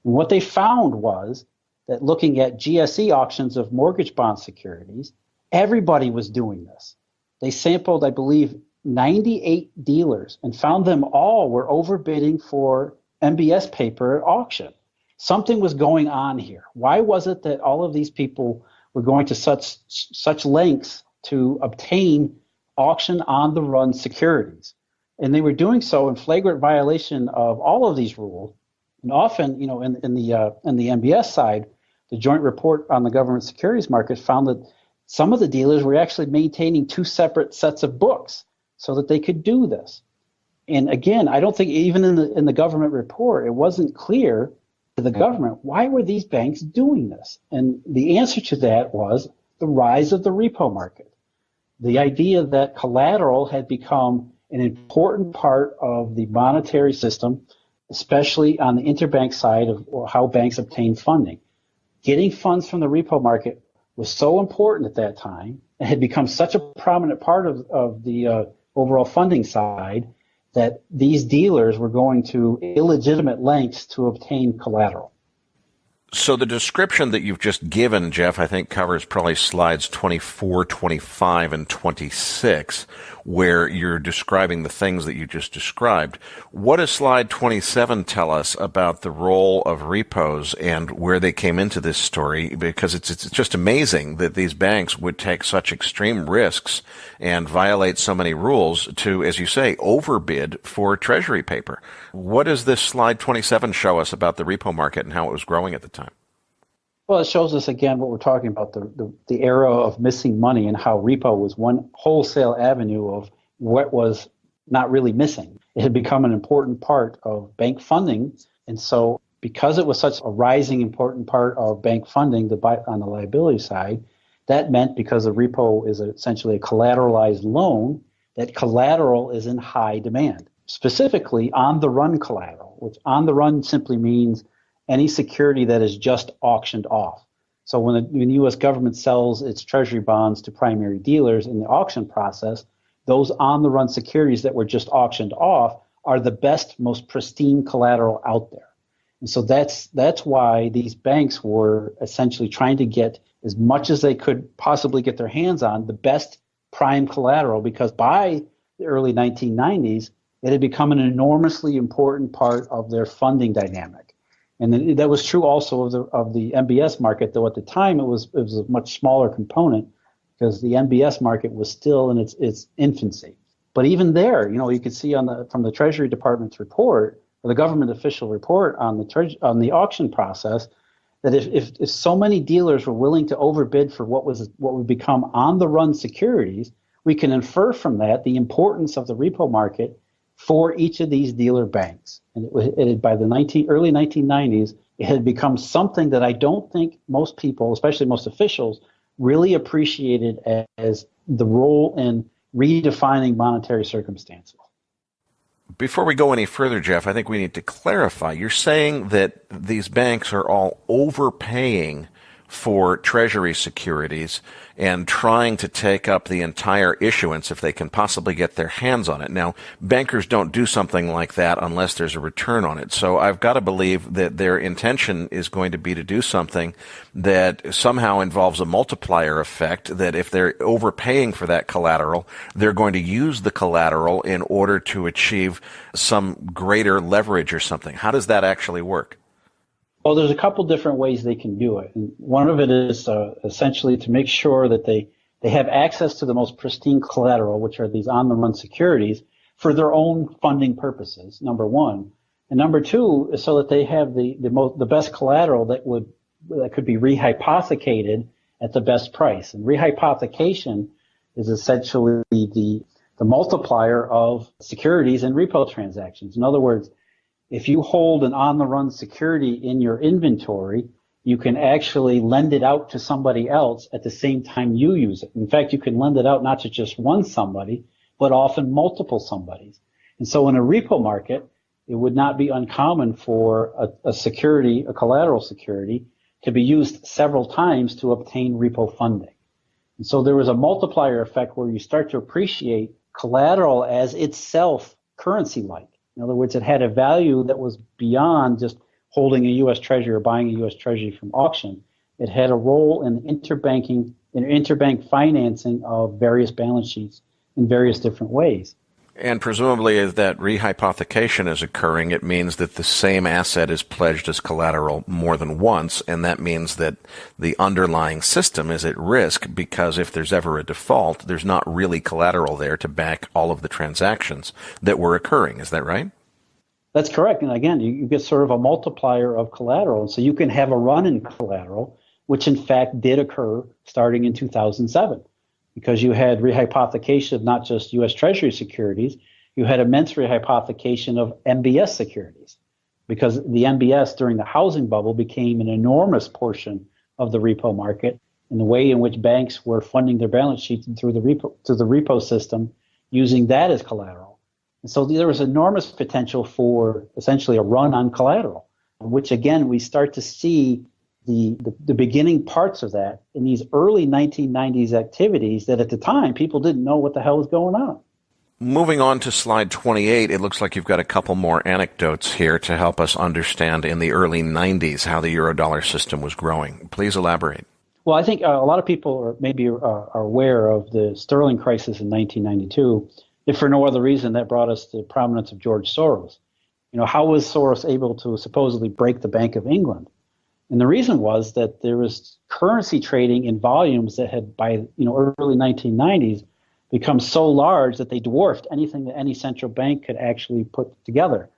And what they found was that looking at GSE auctions of mortgage bond securities, everybody was doing this. They sampled, I believe, 98 dealers and found them all were overbidding for MBS paper at auction. Something was going on here. Why was it that all of these people were going to such lengths to obtain auction on the run securities? And they were doing so in flagrant violation of all of these rules. And often, in the MBS side, the joint report on the government securities market found that some of the dealers were actually maintaining two separate sets of books so that they could do this. And again, I don't think even in the government report, it wasn't clear the government, why were these banks doing this? And the answer to that was the rise of the repo market. The idea that collateral had become an important part of the monetary system, especially on the interbank side of how banks obtain funding. Getting funds from the repo market was so important at that time and had become such a prominent part of the overall funding side that these dealers were going to illegitimate lengths to obtain collateral. So the description that you've just given, Jeff, I think covers probably slides 24, 25, and 26, where you're describing the things that you just described. What does slide 27 tell us about the role of repos and where they came into this story? Because it's just amazing that these banks would take such extreme risks and violate so many rules to, as you say, overbid for treasury paper. What does this slide 27 show us about the repo market and how it was growing at the time? Well, it shows us again what we're talking about, the era of missing money and how repo was one wholesale avenue of what was not really missing. It had become an important part of bank funding. And so because it was such a rising important part of bank funding on the liability side, that meant because a repo is essentially a collateralized loan, that collateral is in high demand, specifically on-the-run collateral, which on-the-run simply means any security that is just auctioned off. So when the U.S. government sells its treasury bonds to primary dealers in the auction process, those on-the-run securities that were just auctioned off are the best, most pristine collateral out there. And so that's why these banks were essentially trying to get as much as they could possibly get their hands on, the best prime collateral, because by the early 1990s, it had become an enormously important part of their funding dynamic. And that was true also of the MBS market, though at the time it was a much smaller component because the MBS market was still in its infancy. But even there, you could see from the Treasury Department's report, or the government official report on the auction process, that if so many dealers were willing to overbid for what would become on-the-run securities, we can infer from that the importance of the repo market for each of these dealer banks. And by the early 1990s, it had become something that I don't think most people, especially most officials, really appreciated as the role in redefining monetary circumstances. Before we go any further, Jeff, I think we need to clarify. You're saying that these banks are all overpaying for treasury securities and trying to take up the entire issuance if they can possibly get their hands on it. Now, bankers don't do something like that unless there's a return on it. So I've got to believe that their intention is going to be to do something that somehow involves a multiplier effect, that if they're overpaying for that collateral, they're going to use the collateral in order to achieve some greater leverage or something. How does that actually work? Well, there's a couple different ways they can do it. And one of it is essentially to make sure that they have access to the most pristine collateral, which are these on-the-run securities, for their own funding purposes, number one. And number two is so that they have the best collateral that could be rehypothecated at the best price. And rehypothecation is essentially the multiplier of securities and repo transactions. In other words, if you hold an on-the-run security in your inventory, you can actually lend it out to somebody else at the same time you use it. In fact, you can lend it out not to just one somebody, but often multiple somebodies. And so in a repo market, it would not be uncommon for a security, a collateral security, to be used several times to obtain repo funding. And so there was a multiplier effect where you start to appreciate collateral as itself currency-like. In other words, it had a value that was beyond just holding a U.S. Treasury or buying a U.S. Treasury from auction. It had a role in interbank financing of various balance sheets in various different ways. And presumably as that rehypothecation is occurring, it means that the same asset is pledged as collateral more than once, and that means that the underlying system is at risk because if there's ever a default, there's not really collateral there to back all of the transactions that were occurring. Is that right? That's correct. And again, you get sort of a multiplier of collateral. So you can have a run in collateral, which in fact did occur starting in 2007. Because you had rehypothecation of not just U.S. Treasury securities, you had immense rehypothecation of MBS securities. because the MBS during the housing bubble became an enormous portion of the repo market, and the way in which banks were funding their balance sheets through the repo system, using that as collateral. And so there was enormous potential for essentially a run on collateral, which again, we start to see the beginning parts of that in these early 1990s activities that at the time people didn't know what the hell was going on. Moving on to slide 28, it looks like you've got a couple more anecdotes here to help us understand in the early 90s how the Eurodollar system was growing. Please elaborate. Well, I think a lot of people are aware of the sterling crisis in 1992, if for no other reason that brought us the prominence of George Soros. You know, how was Soros able to supposedly break the Bank of England? And the reason was that there was currency trading in volumes that had, by early 1990s, become so large that they dwarfed anything that any central bank could actually put together.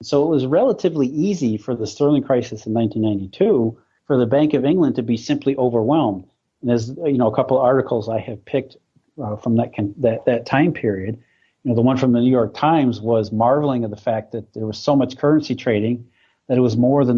So it was relatively easy for the sterling crisis in 1992 for the Bank of England to be simply overwhelmed. And as a couple of articles I have picked from that time period, the one from the New York Times was marveling at the fact that there was so much currency trading that it was more than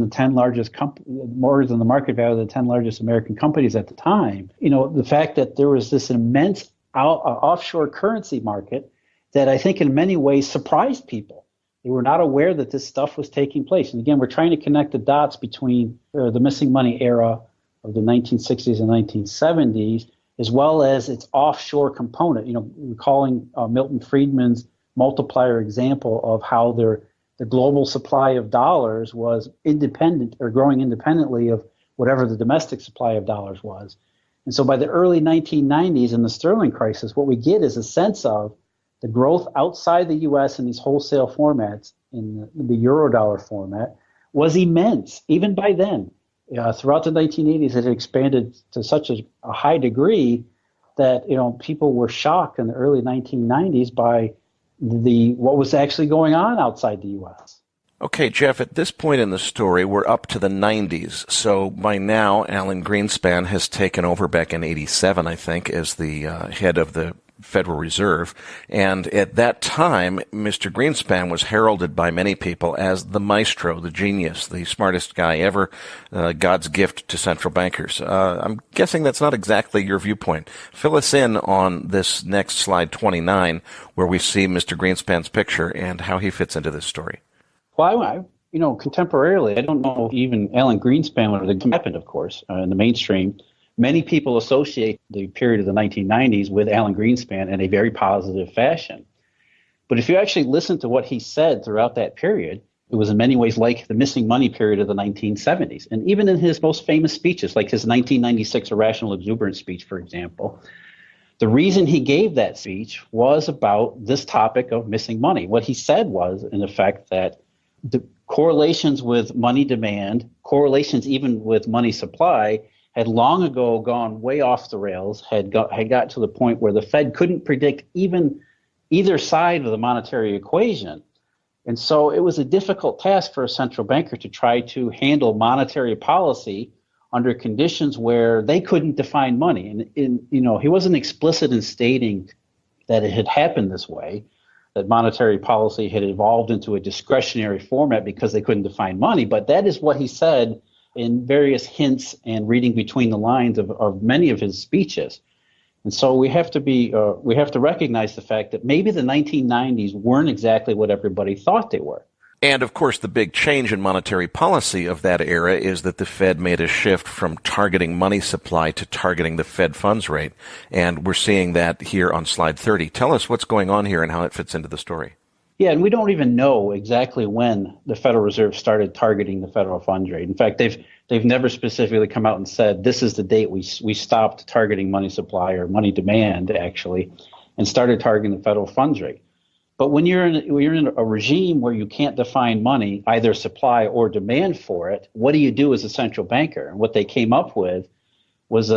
more than the market value of the 10 largest American companies at the time. The fact that there was this immense offshore currency market that I think in many ways surprised people. They were not aware that this stuff was taking place. And again, we're trying to connect the dots between the missing money era of the 1960s and 1970s, as well as its offshore component. Recalling Milton Friedman's multiplier example of how the global supply of dollars was independent or growing independently of whatever the domestic supply of dollars was. And so by the early 1990s in the sterling crisis, what we get is a sense of the growth outside the U.S. in these wholesale formats, in the Eurodollar format, was immense. Even by then, throughout the 1980s, it had expanded to such a high degree that people were shocked in the early 1990s by what was actually going on outside the U.S. Okay, Jeff, at this point in the story, we're up to the 90s. So by now, Alan Greenspan has taken over back in 87, I think, as the head of the Federal Reserve. And at that time, Mr. Greenspan was heralded by many people as the maestro, the genius, the smartest guy ever, God's gift to central bankers. I'm guessing that's not exactly your viewpoint. Fill us in on this next slide 29, where we see Mr. Greenspan's picture and how he fits into this story. Well, contemporarily, I don't know if even Alan Greenspan would have happened, of course, in the mainstream. Many people associate the period of the 1990s with Alan Greenspan in a very positive fashion. But if you actually listen to what he said throughout that period, it was in many ways like the missing money period of the 1970s. And even in his most famous speeches, like his 1996 Irrational Exuberance speech, for example, the reason he gave that speech was about this topic of missing money. What he said was, in effect, that the correlations with money demand, correlations even with money supply, had long ago gone way off the rails, had got to the point where the Fed couldn't predict even either side of the monetary equation. And so it was a difficult task for a central banker to try to handle monetary policy under conditions where they couldn't define money. And he wasn't explicit in stating that it had happened this way, that monetary policy had evolved into a discretionary format because they couldn't define money. But that is what he said in various hints and reading between the lines of many of his speeches. And so we have to recognize the fact that maybe the 1990s weren't exactly what everybody thought they were. And, of course, the big change in monetary policy of that era is that the Fed made a shift from targeting money supply to targeting the Fed funds rate. And we're seeing that here on slide 30. Tell us what's going on here and how it fits into the story. Yeah, and we don't even know exactly when the Federal Reserve started targeting the federal funds rate. In fact, they've never specifically come out and said this is the date we stopped targeting money supply or money demand, actually, and started targeting the federal funds rate. But when you're in a regime where you can't define money, either supply or demand for it, what do you do as a central banker? And what they came up with was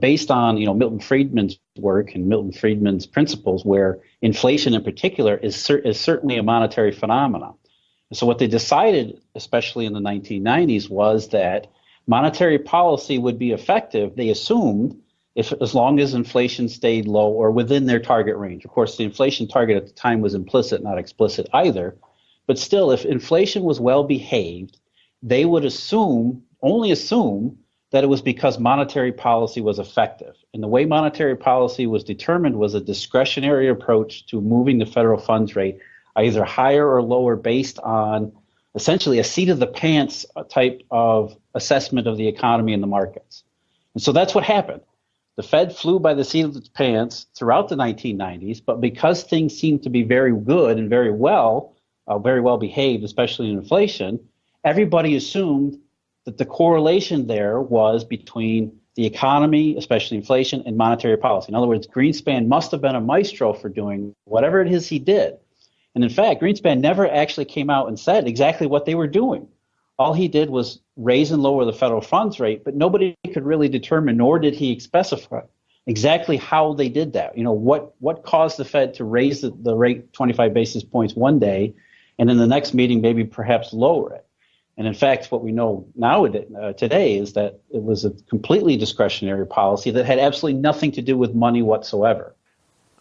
based on Milton Friedman's work and Milton Friedman's principles, where inflation in particular is certainly a monetary phenomenon. And so what they decided, especially in the 1990s, was that monetary policy would be effective. They assumed as long as inflation stayed low or within their target range. Of course, the inflation target at the time was implicit, not explicit either. But still, if inflation was well behaved, they would only assume that it was because monetary policy was effective. And the way monetary policy was determined was a discretionary approach to moving the federal funds rate either higher or lower based on essentially a seat of the pants type of assessment of the economy and the markets. And so that's what happened. The Fed flew by the seat of its pants throughout the 1990s, but because things seemed to be very good and very well behaved, especially in inflation, everybody assumed that the correlation there was between the economy, especially inflation, and monetary policy. In other words, Greenspan must have been a maestro for doing whatever it is he did. And in fact, Greenspan never actually came out and said exactly what they were doing. All he did was raise and lower the federal funds rate, but nobody could really determine, nor did he specify exactly how they did that. You know, what caused the Fed to raise the rate 25 basis points one day, and in the next meeting maybe perhaps lower it. And in fact, what we know today is that it was a completely discretionary policy that had absolutely nothing to do with money whatsoever.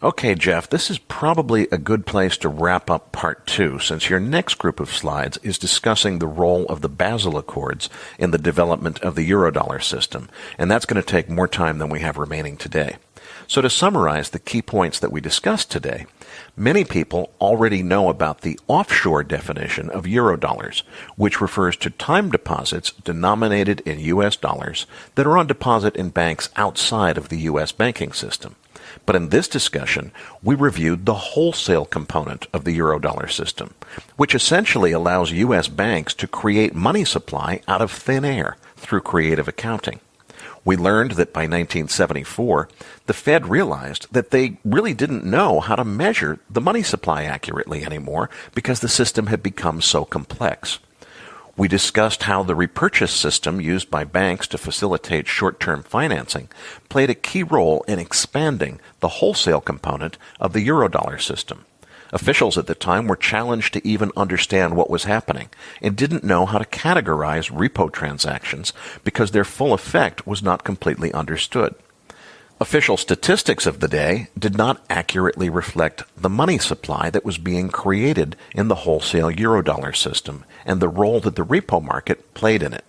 Okay, Jeff, this is probably a good place to wrap up part 2, since your next group of slides is discussing the role of the Basel Accords in the development of the Eurodollar system, and that's going to take more time than we have remaining today. So to summarize the key points that we discussed today, many people already know about the offshore definition of Eurodollars, which refers to time deposits denominated in U.S. dollars that are on deposit in banks outside of the U.S. banking system. But in this discussion, we reviewed the wholesale component of the Eurodollar system, which essentially allows U.S. banks to create money supply out of thin air through creative accounting. We learned that by 1974, the Fed realized that they really didn't know how to measure the money supply accurately anymore because the system had become so complex. We discussed how the repurchase system used by banks to facilitate short-term financing played a key role in expanding the wholesale component of the Eurodollar system. Officials at the time were challenged to even understand what was happening and didn't know how to categorize repo transactions because their full effect was not completely understood. Official statistics of the day did not accurately reflect the money supply that was being created in the wholesale Eurodollar system and the role that the repo market played in it.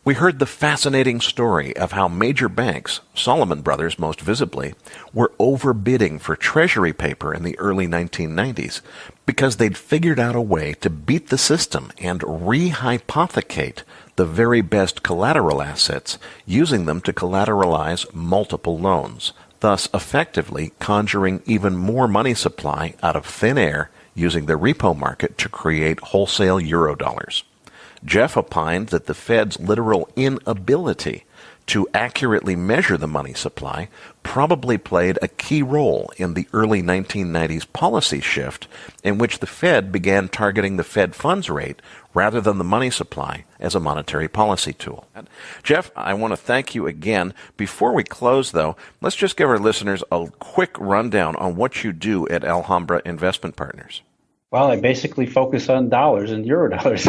We heard the fascinating story of how major banks, Salomon Brothers most visibly, were overbidding for treasury paper in the early 1990s because they'd figured out a way to beat the system and rehypothecate the very best collateral assets, using them to collateralize multiple loans, thus effectively conjuring even more money supply out of thin air using the repo market to create wholesale Eurodollars. Jeff opined that the Fed's literal inability to accurately measure the money supply probably played a key role in the early 1990s policy shift in which the Fed began targeting the Fed funds rate rather than the money supply as a monetary policy tool. Jeff, I want to thank you again. Before we close, though, let's just give our listeners a quick rundown on what you do at Hambre Investment Partners. Well, I basically focus on dollars and Eurodollars.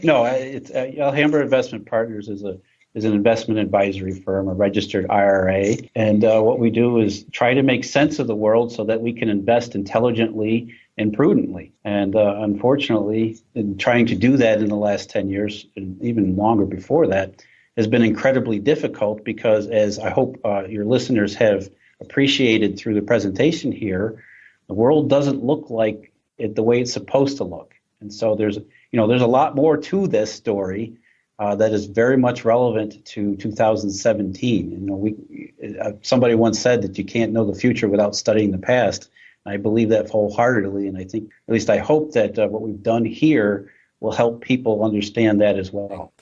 No, it's Hambre Investment Partners is an investment advisory firm, a registered IRA. And what we do is try to make sense of the world so that we can invest intelligently and prudently. And unfortunately, in trying to do that in the last 10 years, and even longer before that, has been incredibly difficult because, as I hope your listeners have appreciated through the presentation here, the world doesn't look like it the way it's supposed to look. And so there's a lot more to this story that is very much relevant to 2017. Somebody once said that you can't know the future without studying the past. I believe that wholeheartedly, and I think, at least I hope that what we've done here will help people understand that as well.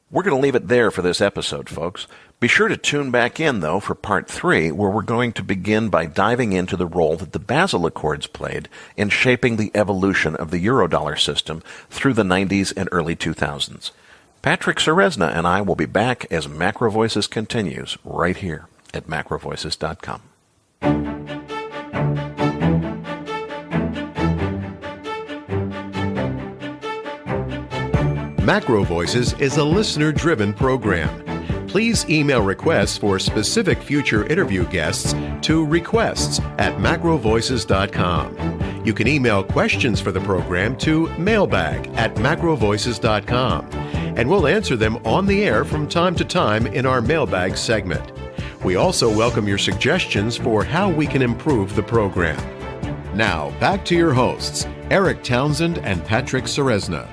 We're going to leave it there for this episode, folks. Be sure to tune back in, though, for part 3, where we're going to begin by diving into the role that the Basel Accords played in shaping the evolution of the Eurodollar system through the 90s and early 2000s. Patrick Ceresna and I will be back as Macro Voices continues right here at macrovoices.com. Macro Voices is a listener-driven program. Please email requests for specific future interview guests to requests@macrovoices.com. You can email questions for the program to mailbag@macrovoices.com, and we'll answer them on the air from time to time in our mailbag segment. We also welcome your suggestions for how we can improve the program. Now, back to your hosts, Eric Townsend and Patrick Ceresna.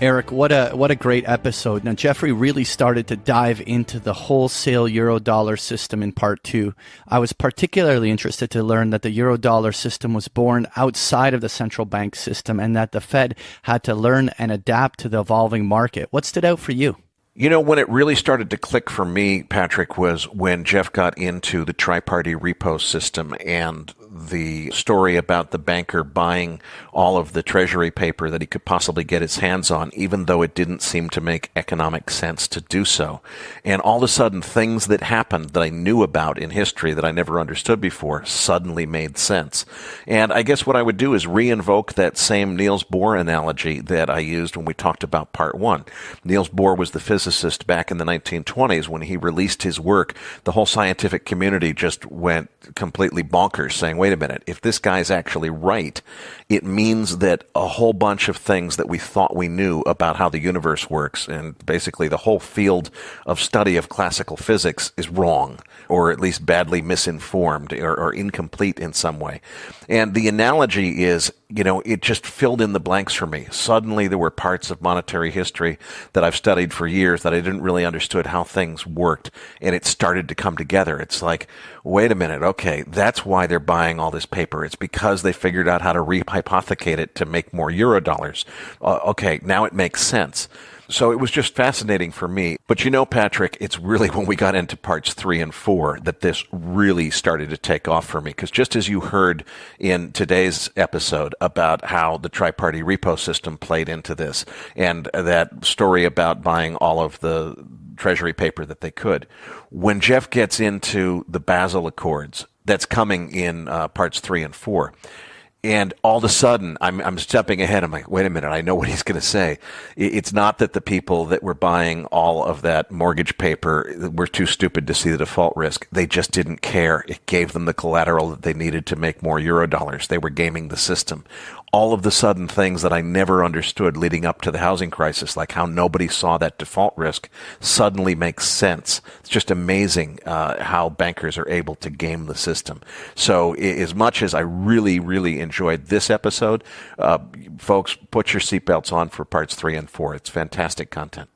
Eric, what a great episode. Now, Jeffrey really started to dive into the wholesale euro-dollar system in part 2. I was particularly interested to learn that the euro-dollar system was born outside of the central bank system and that the Fed had to learn and adapt to the evolving market. What stood out for you? You know, when it really started to click for me, Patrick, was when Jeff got into the tri-party repo system and the story about the banker buying all of the treasury paper that he could possibly get his hands on, even though it didn't seem to make economic sense to do so. And all of a sudden, things that happened that I knew about in history that I never understood before suddenly made sense. And I guess what I would do is reinvoke that same Niels Bohr analogy that I used when we talked about part 1. Niels Bohr was the physicist back in the 1920s. When he released his work, the whole scientific community just went completely bonkers, saying, wait a minute, if this guy's actually right, it means that a whole bunch of things that we thought we knew about how the universe works, and basically the whole field of study of classical physics, is wrong, or at least badly misinformed or incomplete in some way. And the analogy is, it just filled in the blanks for me. Suddenly there were parts of monetary history that I've studied for years that I didn't really understood how things worked, and it started to come together. It's like, wait a minute, okay, that's why they're buying all this paper. It's because they figured out how to rehypothecate it to make more euro dollars. Okay, now it makes sense. So it was just fascinating for me. But Patrick, it's really when we got into parts 3 and 4 that this really started to take off for me. Because just as you heard in today's episode about how the tri-party repo system played into this, and that story about buying all of the treasury paper that they could, when Jeff gets into the Basel Accords, that's coming in parts 3 and 4, and all of a sudden, I'm stepping ahead. I'm like, wait a minute, I know what he's going to say. It's not that the people that were buying all of that mortgage paper were too stupid to see the default risk. They just didn't care. It gave them the collateral that they needed to make more euro dollars. They were gaming the system. All of the sudden, things that I never understood leading up to the housing crisis, like how nobody saw that default risk, suddenly makes sense. It's just amazing how bankers are able to game the system. So as much as I really, really enjoyed this episode, folks, put your seatbelts on for parts 3 and 4. It's fantastic content.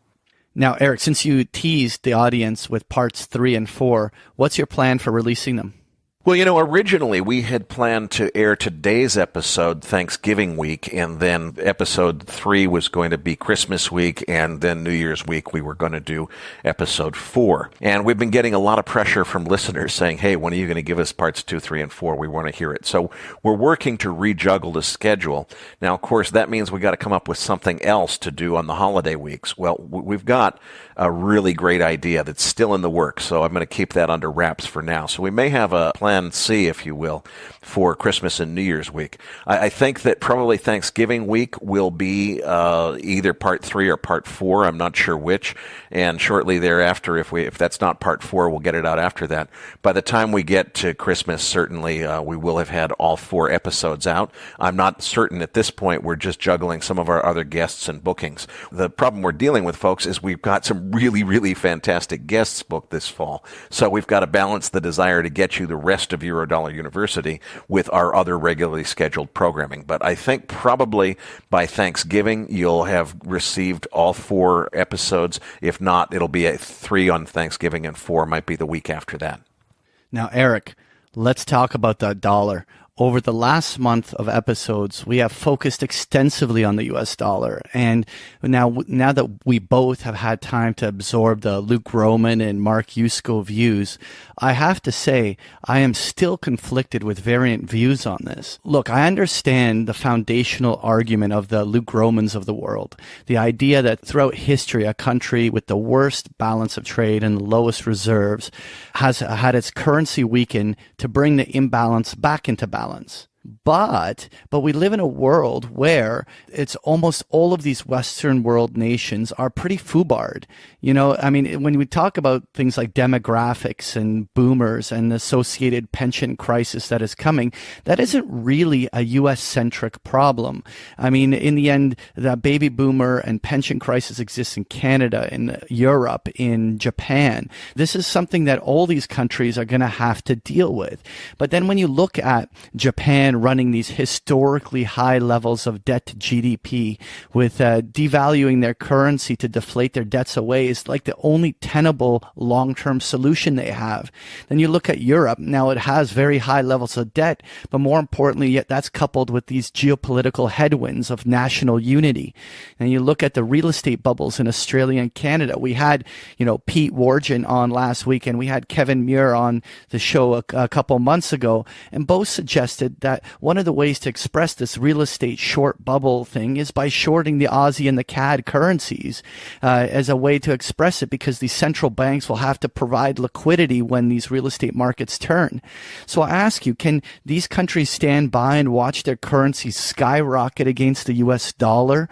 Now, Eric, since you teased the audience with parts 3 and 4, what's your plan for releasing them? Well, originally we had planned to air today's episode Thanksgiving week, and then episode 3 was going to be Christmas week, and then New Year's week we were going to do episode 4. And we've been getting a lot of pressure from listeners saying, hey, when are you going to give us parts 2, 3, and 4? We want to hear it. So we're working to rejuggle the schedule. Now, of course, that means we got to come up with something else to do on the holiday weeks. Well, we've got a really great idea that's still in the works, so I'm going to keep that under wraps for now. So we may have a plan C, if you will, for Christmas and New Year's week. I think that probably Thanksgiving week will be either part 3 or part 4. I'm not sure which. And shortly thereafter, if that's not part 4, we'll get it out after that. By the time we get to Christmas, certainly we will have had all 4 episodes out. I'm not certain at this point. We're just juggling some of our other guests and bookings. The problem we're dealing with, folks, is we've got some really, really fantastic guests booked this fall. So we've got to balance the desire to get you the rest of Eurodollar University with our other regularly scheduled programming. But I think probably by Thanksgiving, you'll have received all 4 episodes. If not, it'll be 3 on Thanksgiving and 4 might be the week after that. Now, Eric, let's talk about the dollar. Over the last month of episodes, we have focused extensively on the U.S. dollar. And now that we both have had time to absorb the Luke Roman and Mark Yusko views, I have to say I am still conflicted with variant views on this. Look, I understand the foundational argument of the Luke Romans of the world, the idea that throughout history, a country with the worst balance of trade and the lowest reserves has had its currency weaken to bring the imbalance back into balance. But we live in a world where it's almost all of these Western world nations are pretty foobarred. I mean, when we talk about things like demographics and boomers and the associated pension crisis that is coming, that isn't really a U.S.-centric problem. I mean, in the end, the baby boomer and pension crisis exists in Canada, in Europe, in Japan. This is something that all these countries are going to have to deal with. But then when you look at Japan running these historically high levels of debt to GDP, with devaluing their currency to deflate their debts away, is like the only tenable long-term solution they have. Then you look at Europe. Now it has very high levels of debt, but more importantly, yet that's coupled with these geopolitical headwinds of national unity. And you look at the real estate bubbles in Australia and Canada. We had, Pete Wargent on last week, and we had Kevin Muir on the show a couple months ago, and both suggested that one of the ways to express this real estate short bubble thing is by shorting the Aussie and the CAD currencies as a way to express it, because these central banks will have to provide liquidity when these real estate markets turn. So I ask you, can these countries stand by and watch their currencies skyrocket against the U.S. dollar,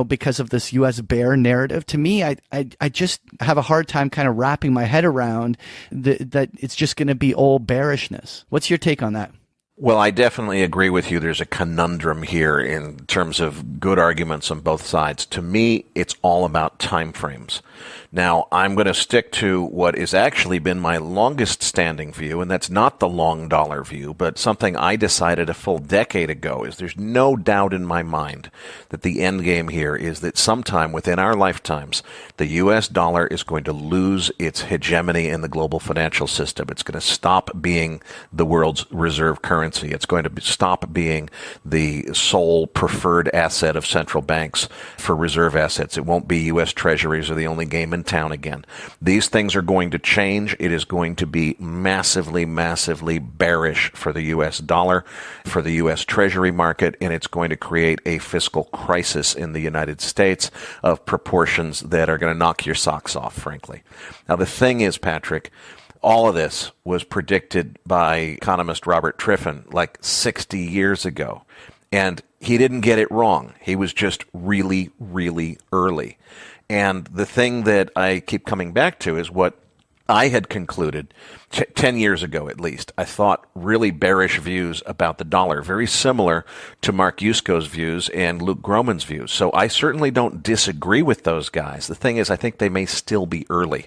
because of this U.S. bear narrative? To me, I just have a hard time kind of wrapping my head around that it's just going to be all bearishness. What's your take on that? Well, I definitely agree with you. There's a conundrum here in terms of good arguments on both sides. To me, it's all about time frames. Now, I'm going to stick to what has actually been my longest standing view, and that's not the long dollar view, but something I decided a full decade ago. Is there's no doubt in my mind that the end game here is that sometime within our lifetimes, the U.S. dollar is going to lose its hegemony in the global financial system. It's going to stop being the world's reserve currency. It's going to stop being the sole preferred asset of central banks for reserve assets. It won't be U.S. Treasuries are the only game in town again. These things are going to change. It is going to be massively, massively bearish for the U.S. dollar, for the U.S. Treasury market, and it's going to create a fiscal crisis in the United States of proportions that are going to knock your socks off, frankly. Now, the thing is, Patrick, all of this was predicted by economist Robert Triffin like 60 years ago, and he didn't get it wrong. He was just really, really early. And the thing that I keep coming back to is what I had concluded 10 years ago, at least. I thought really bearish views about the dollar, very similar to Mark Yusko's views and Luke Groman's views. So I certainly don't disagree with those guys. The thing is, I think they may still be early.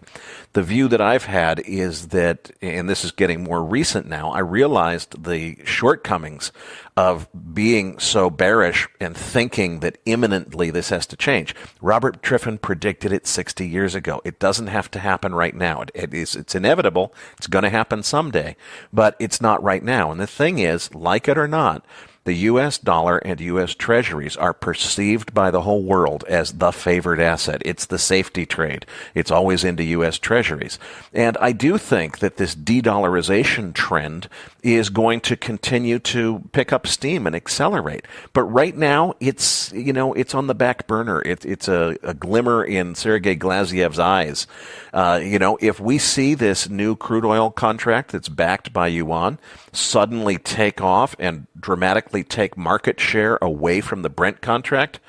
The view that I've had is that, and this is getting more recent now, I realized the shortcomings of being so bearish and thinking that imminently this has to change. Robert Triffin predicted it 60 years ago. It doesn't have to happen right now. It's inevitable. It's going to happen someday, but it's not right now. And the thing is, like it or not, the U.S. dollar and U.S. Treasuries are perceived by the whole world as the favored asset. It's the safety trade. It's always into U.S. Treasuries. And I do think that this de-dollarization trend is going to continue to pick up steam and accelerate. But right now, it's on the back burner. It's a glimmer in Sergei Glaziev's eyes. If we see this new crude oil contract that's backed by yuan suddenly take off and dramatically take market share away from the Brent contract,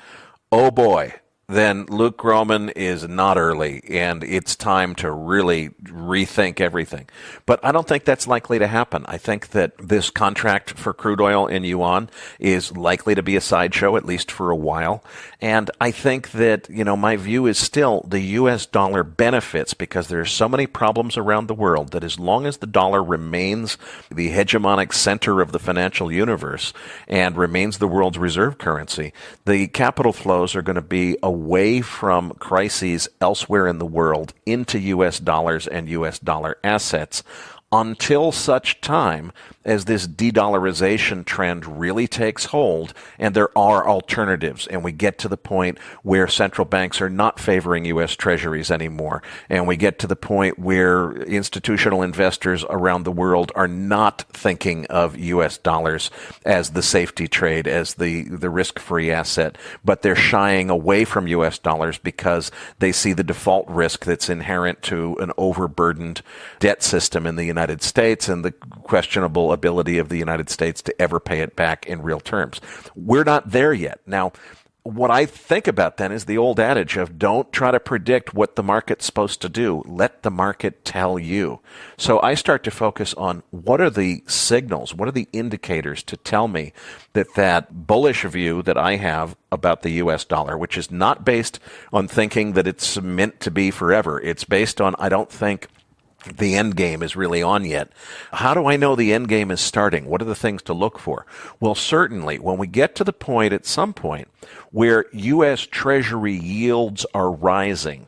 oh boy, then Luke Groman is not early, and it's time to really rethink everything. But I don't think that's likely to happen. I think that this contract for crude oil in yuan is likely to be a sideshow, at least for a while. And I think that, my view is still the U.S. dollar benefits because there are so many problems around the world that as long as the dollar remains the hegemonic center of the financial universe and remains the world's reserve currency, the capital flows are going to be away from crises elsewhere in the world into U.S. dollars and U.S. dollar assets until such time as this de-dollarization trend really takes hold and there are alternatives and we get to the point where central banks are not favoring U.S. Treasuries anymore and we get to the point where institutional investors around the world are not thinking of U.S. dollars as the safety trade, as the risk-free asset, but they're shying away from U.S. dollars because they see the default risk that's inherent to an overburdened debt system in the United United States and the questionable ability of the United States to ever pay it back in real terms. We're not there yet. Now, what I think about then is the old adage of don't try to predict what the market's supposed to do. Let the market tell you. So I start to focus on what are the signals, what are the indicators to tell me that bullish view that I have about the U.S. dollar, which is not based on thinking that it's meant to be forever. It's based on I don't think the end game is really on yet. How do I know the end game is starting? What are the things to look for? Well, certainly when we get to the point at some point where U.S. Treasury yields are rising,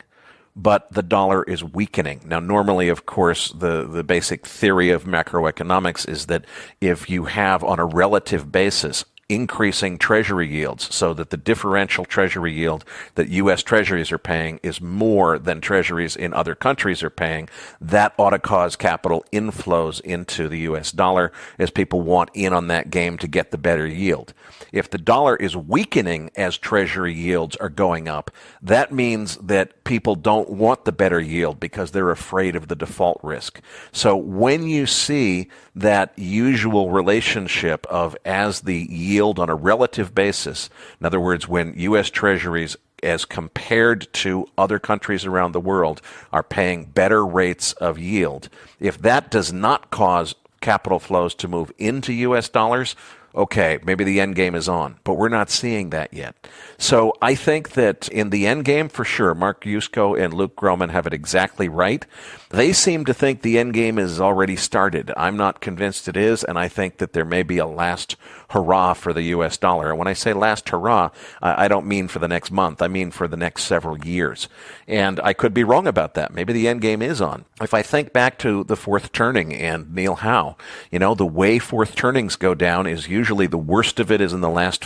but the dollar is weakening. Now, normally, of course, the basic theory of macroeconomics is that if you have on a relative basis increasing treasury yields so that the differential treasury yield that U.S. treasuries are paying is more than treasuries in other countries are paying, that ought to cause capital inflows into the U.S. dollar as people want in on that game to get the better yield. If the dollar is weakening as treasury yields are going up, that means that people don't want the better yield because they're afraid of the default risk. So when you see that usual relationship of as the yield on a relative basis, in other words, when U.S. treasuries as compared to other countries around the world are paying better rates of yield, if that does not cause capital flows to move into U.S. dollars, okay, maybe the end game is on, but we're not seeing that yet. So I think that in the end game, for sure, Mark Yusko and Luke Gromen have it exactly right. They seem to think the end game is already started. I'm not convinced it is, and I think that there may be a last hurrah for the U.S. dollar. And when I say last hurrah, I don't mean for the next month. I mean for the next several years. And I could be wrong about that. Maybe the end game is on. If I think back to the fourth turning and Neil Howe, the way fourth turnings go down is usually the worst of it is in the last,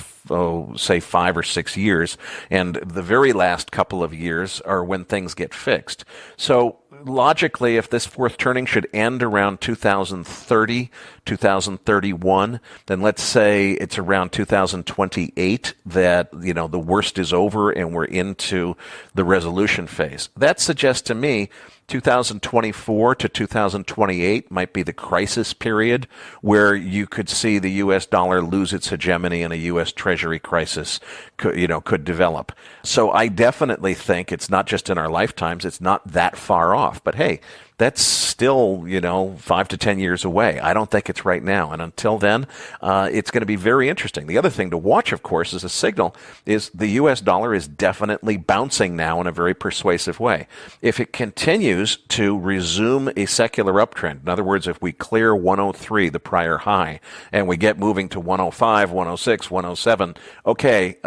say 5 or 6 years. And the very last couple of years are when things get fixed. So logically, if this fourth turning should end around 2030, 2031, then let's say it's around 2028 that, the worst is over and we're into the resolution phase. That suggests to me 2024 to 2028 might be the crisis period where you could see the U.S. dollar lose its hegemony and a U.S. Treasury crisis could develop. So I definitely think it's not just in our lifetimes, it's not that far off. But hey, that's still, 5 to 10 years away. I don't think it's right now. And until then, it's going to be very interesting. The other thing to watch, of course, as a signal is the U.S. dollar is definitely bouncing now in a very persuasive way. If it continues to resume a secular uptrend, in other words, if we clear 103, the prior high, and we get moving to 105, 106, 107, okay,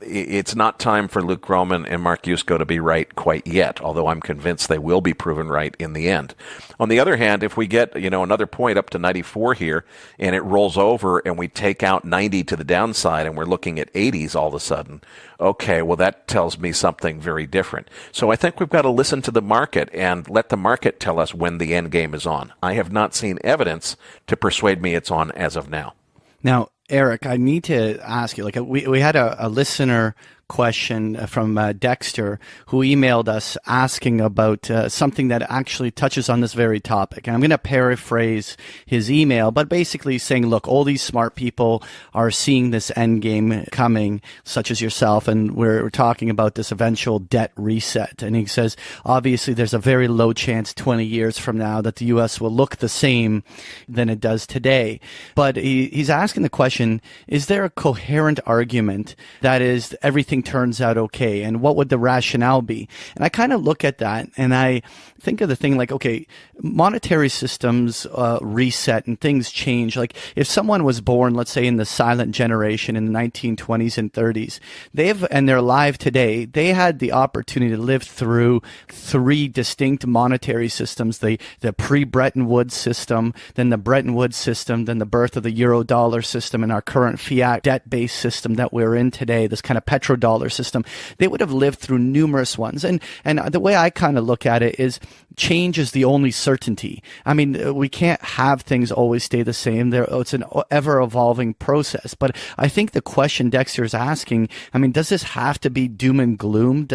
it's not time for Luke Gromen and Mark Yusko to be right quite yet, although I'm convinced they will be proven right in the end. On the other hand, if we get, another point up to 94 here and it rolls over and we take out 90 to the downside and we're looking at 80s all of a sudden, okay, well, that tells me something very different. So I think we've got to listen to the market and let the market tell us when the end game is on. I have not seen evidence to persuade me it's on as of now. Now, Eric, I need to ask you, we had a listener question from Dexter, who emailed us asking about something that actually touches on this very topic. And I'm going to paraphrase his email, but basically saying, look, all these smart people are seeing this end game coming, such as yourself, and we're talking about this eventual debt reset. And he says, obviously, there's a very low chance 20 years from now that the U.S. will look the same than it does today. But he's asking the question, is there a coherent argument that is everything turns out okay, and what would the rationale be? And I kind of look at that and I think of the thing like, okay, monetary systems reset and things change. Like if someone was born, let's say in the silent generation in the 1920s and 30s, and they're alive today, they had the opportunity to live through 3 distinct monetary systems, the pre-Bretton Woods system, then the Bretton Woods system, then the birth of the Eurodollar system and our current fiat debt-based system that we're in today, this kind of petrodollar system. They would have lived through numerous ones. And the way I kind of look at it is change is the only certainty. I mean, we can't have things always stay the same. It's an ever-evolving process. But I think the question Dexter is asking, I mean, does this have to be doom and gloom?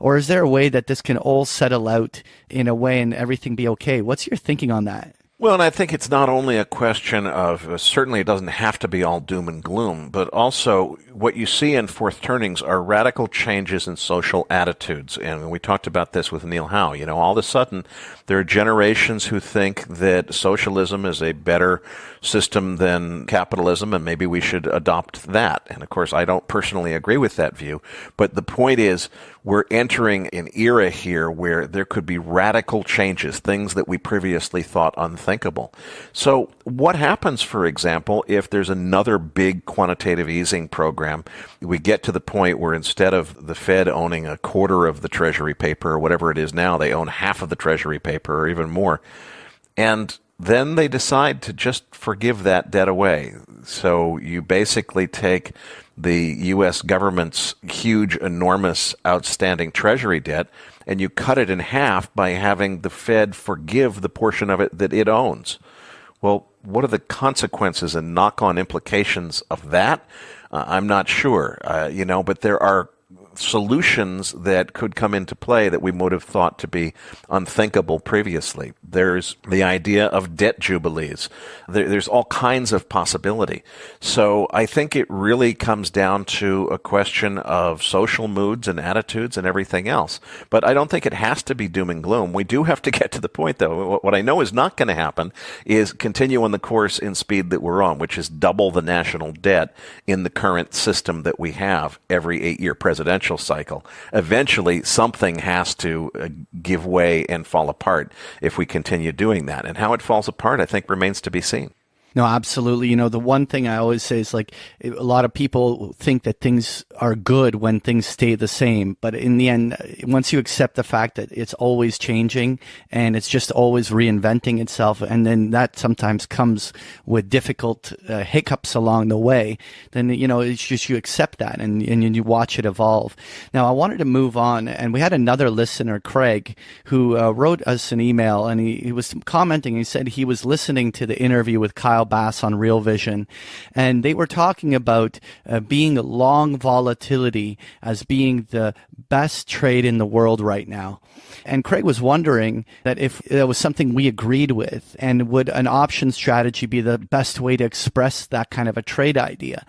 Or is there a way that this can all settle out in a way and everything be okay? What's your thinking on that? Well, and I think it's not only a question of, certainly it doesn't have to be all doom and gloom, but also what you see in fourth turnings are radical changes in social attitudes. And we talked about this with Neil Howe. All of a sudden, there are generations who think that socialism is a better system than capitalism, and maybe we should adopt that. And of course, I don't personally agree with that view. But the point is, we're entering an era here where there could be radical changes, things that we previously thought unthinkable. So what happens, for example, if there's another big quantitative easing program? We get to the point where instead of the Fed owning a quarter of the Treasury paper or whatever it is now, they own half of the Treasury paper or even more. And then they decide to just forgive that debt away. So you basically take the U.S. government's huge, enormous, outstanding Treasury debt, and you cut it in half by having the Fed forgive the portion of it that it owns. Well, what are the consequences and knock-on implications of that? I'm not sure, but there are solutions that could come into play that we would have thought to be unthinkable previously. There's the idea of debt jubilees. There's all kinds of possibility. So I think it really comes down to a question of social moods and attitudes and everything else. But I don't think it has to be doom and gloom. We do have to get to the point, though. What I know is not going to happen is continue on the course in speed that we're on, which is double the national debt in the current system that we have every 8-year presidential cycle. Eventually, something has to give way and fall apart if we continue doing that. And how it falls apart, I think, remains to be seen. No, absolutely. The one thing I always say is a lot of people think that things are good when things stay the same. But in the end, once you accept the fact that it's always changing and it's just always reinventing itself, and then that sometimes comes with difficult hiccups along the way, then, it's just you accept that and you watch it evolve. Now, I wanted to move on, and we had another listener, Craig, who wrote us an email, and he was commenting. He said he was listening to the interview with Kyle Bass on Real Vision, and they were talking about being long volatility as being the best trade in the world right now. And Craig was wondering that if that was something we agreed with, and would an option strategy be the best way to express that kind of a trade idea?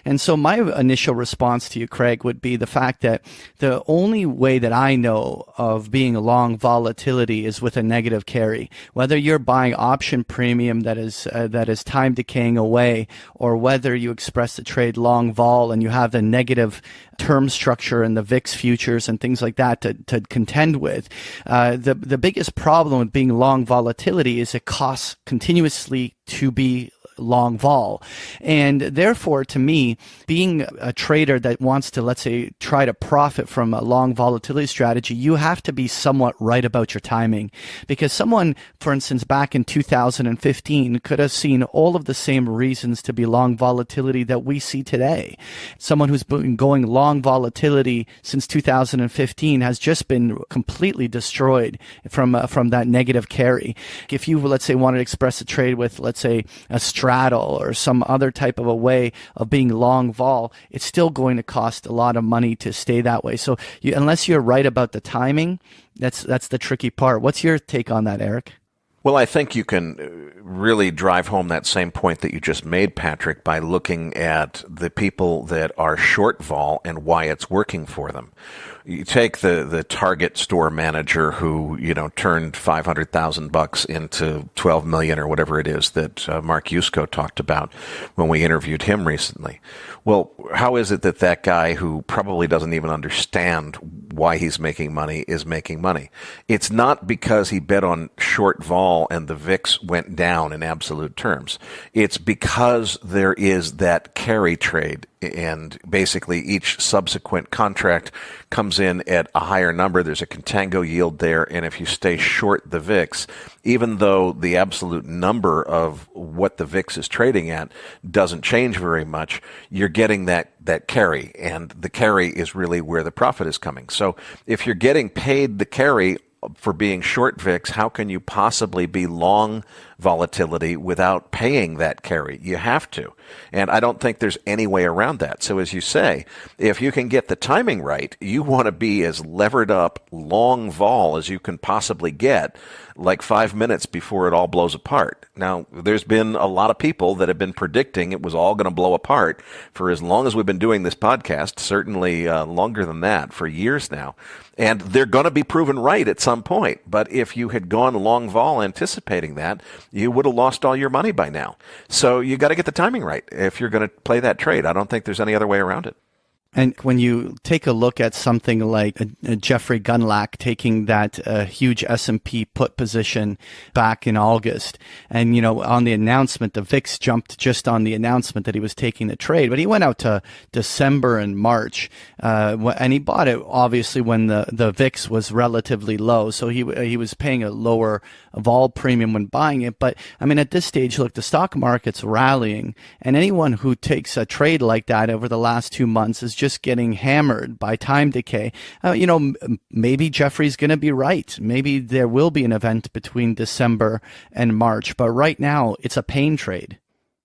And so my initial response to you, Craig, would be the fact that the only way that I know of being long volatility is with a negative carry. Whether you're buying option premium that is time decaying away, or whether you express the trade long vol and you have the negative term structure and the VIX futures and things like that to contend with. The biggest problem with being long volatility is it costs continuously to be long vol. And therefore, to me, being a trader that wants to, let's say, try to profit from a long volatility strategy, you have to be somewhat right about your timing. Because someone, for instance, back in 2015 could have seen all of the same reasons to be long volatility that we see today. Someone who's been going long volatility since 2015 has just been completely destroyed from that negative carry. If you, let's say, wanted to express a trade with, let's say, a straddle or some other type of a way of being long vol, it's still going to cost a lot of money to stay that way. So unless you're right about the timing, that's the tricky part. What's your take on that, Eric? Well, I think you can really drive home that same point that you just made, Patrick, by looking at the people that are short vol and why it's working for them. You take the Target store manager who, turned $500,000 into 12 million or whatever it is that Mark Yusko talked about when we interviewed him recently. Well, how is it that guy who probably doesn't even understand why he's making money is making money? It's not because he bet on short vol and the VIX went down in absolute terms. It's because there is that carry trade, and basically each subsequent contract comes in at a higher number. There's a contango yield there, and if you stay short the VIX, even though the absolute number of what the VIX is trading at doesn't change very much, you're getting that carry, and the carry is really where the profit is coming. So if you're getting paid the carry for being short VIX, how can you possibly be long volatility without paying that carry. You have to. And I don't think there's any way around that. So as you say, if you can get the timing right, you want to be as levered up, long vol as you can possibly get, like 5 minutes before it all blows apart. Now, there's been a lot of people that have been predicting it was all going to blow apart for as long as we've been doing this podcast, certainly longer than that, for years now. And they're going to be proven right at some point. But if you had gone long vol anticipating that, you would have lost all your money by now. So you got to get the timing right if you're going to play that trade. I don't think there's any other way around it. And when you take a look at something like Jeffrey Gundlach taking that huge S&P put position back in August, and, on the announcement, the VIX jumped just on the announcement that he was taking the trade, but he went out to December and March, and he bought it, obviously, when the VIX was relatively low, so he was paying a lower vol premium when buying it. But, at this stage, look, the stock market's rallying, and anyone who takes a trade like that over the last 2 months is just getting hammered by time decay. Maybe Jeffrey's going to be right. Maybe there will be an event between December and March, but right now it's a pain trade.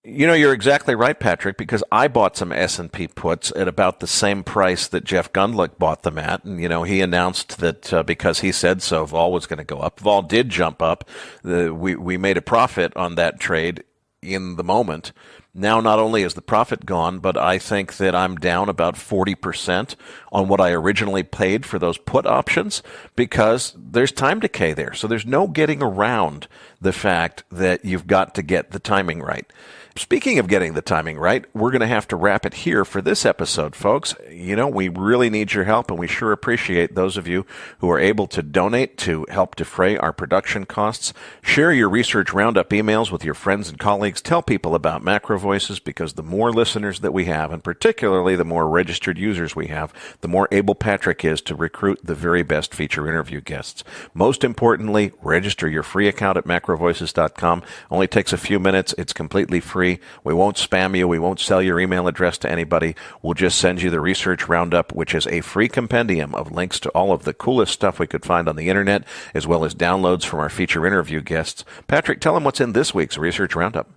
You're exactly right, Patrick, because I bought some S&P puts at about the same price that Jeff Gundlach bought them at. And, he announced that because he said so, vol was going to go up. Vol did jump up. We made a profit on that trade in the moment. Now, not only is the profit gone, but I think that I'm down about 40% on what I originally paid for those put options because there's time decay there. So there's no getting around the fact that you've got to get the timing right. Speaking of getting the timing right, we're going to have to wrap it here for this episode, folks. We really need your help, and we sure appreciate those of you who are able to donate to help defray our production costs. Share your research roundup emails with your friends and colleagues. Tell people about Macro Voices, because the more listeners that we have, and particularly the more registered users we have, the more able Patrick is to recruit the very best feature interview guests. Most importantly, register your free account at macrovoices.com. Only takes a few minutes. It's completely free. We won't spam you. We won't sell your email address to anybody. We'll just send you the research roundup, which is a free compendium of links to all of the coolest stuff we could find on the internet, as well as downloads from our feature interview guests. Patrick, tell them what's in this week's research roundup.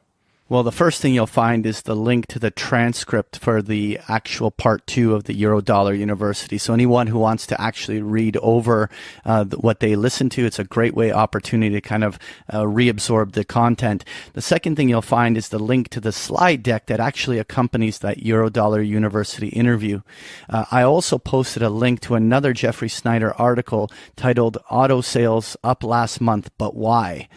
Well, the first thing you'll find is the link to the transcript for the actual part 2 of the Eurodollar University. So anyone who wants to actually read over what they listen to, it's a great opportunity to kind of reabsorb the content. The second thing you'll find is the link to the slide deck that actually accompanies that Eurodollar University interview. I also posted a link to another Jeffrey Snider article titled Auto Sales Up Last Month, But Why?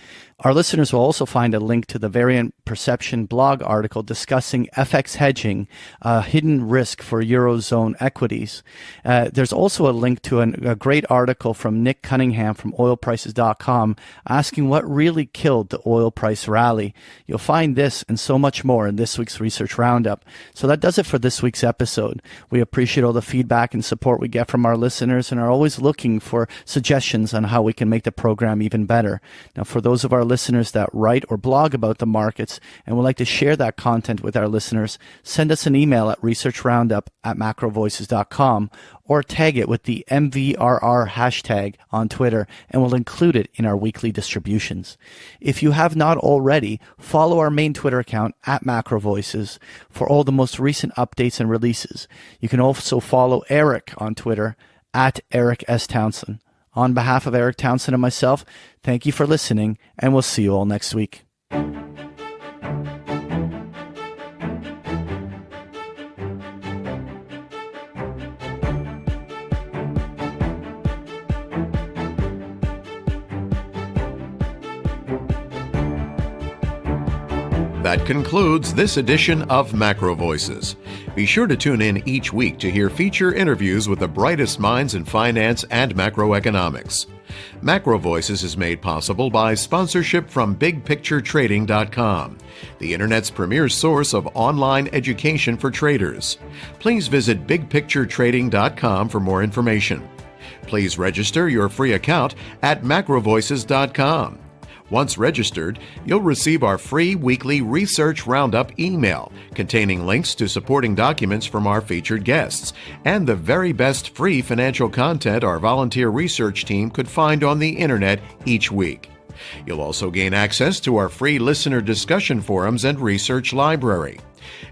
Our listeners will also find a link to the Variant Perception blog article discussing FX hedging, a hidden risk for Eurozone equities. There's also a link to a great article from Nick Cunningham from oilprices.com asking what really killed the oil price rally. You'll find this and so much more in this week's Research Roundup. So that does it for this week's episode. We appreciate all the feedback and support we get from our listeners and are always looking for suggestions on how we can make the program even better. Now, for those of our listeners that write or blog about the markets and would like to share that content with our listeners, send us an email at researchroundup@macrovoices.com or tag it with the MVRR hashtag on Twitter, and we'll include it in our weekly distributions. If you have not already, follow our main Twitter account at MacroVoices for all the most recent updates and releases. You can also follow Eric on Twitter at Eric S. Townsend. On behalf of Eric Townsend and myself, thank you for listening, and we'll see you all next week. That concludes this edition of Macro Voices. Be sure to tune in each week to hear feature interviews with the brightest minds in finance and macroeconomics. Macro Voices is made possible by sponsorship from BigPictureTrading.com, the Internet's premier source of online education for traders. Please visit BigPictureTrading.com for more information. Please register your free account at MacroVoices.com. Once registered, you'll receive our free weekly Research Roundup email containing links to supporting documents from our featured guests and the very best free financial content our volunteer research team could find on the internet each week. You'll also gain access to our free listener discussion forums and research library.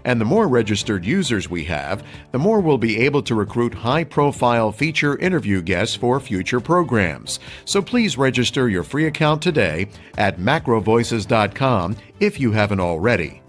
And the more registered users we have, the more we'll be able to recruit high-profile feature interview guests for future programs. So please register your free account today at macrovoices.com if you haven't already.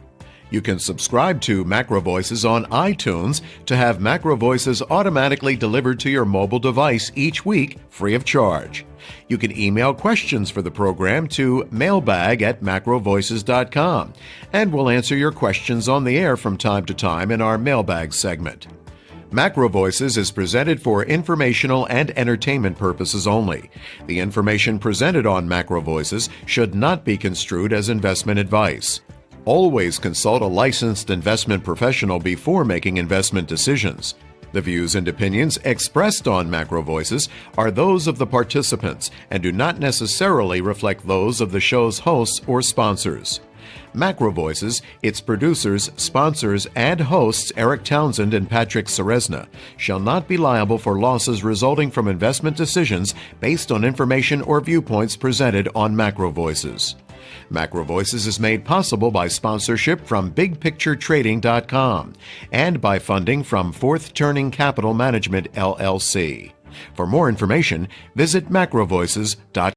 You can subscribe to Macro Voices on iTunes to have Macro Voices automatically delivered to your mobile device each week free of charge. You can email questions for the program to mailbag@macrovoices.com, and we'll answer your questions on the air from time to time in our mailbag segment. Macro Voices is presented for informational and entertainment purposes only. The information presented on Macro Voices should not be construed as investment advice. Always consult a licensed investment professional before making investment decisions. The views and opinions expressed on Macro Voices are those of the participants and do not necessarily reflect those of the show's hosts or sponsors. Macro Voices, its producers, sponsors, and hosts Eric Townsend and Patrick Ceresna shall not be liable for losses resulting from investment decisions based on information or viewpoints presented on Macro Voices. Macro Voices is made possible by sponsorship from BigPictureTrading.com and by funding from Fourth Turning Capital Management, LLC. For more information, visit macrovoices.com.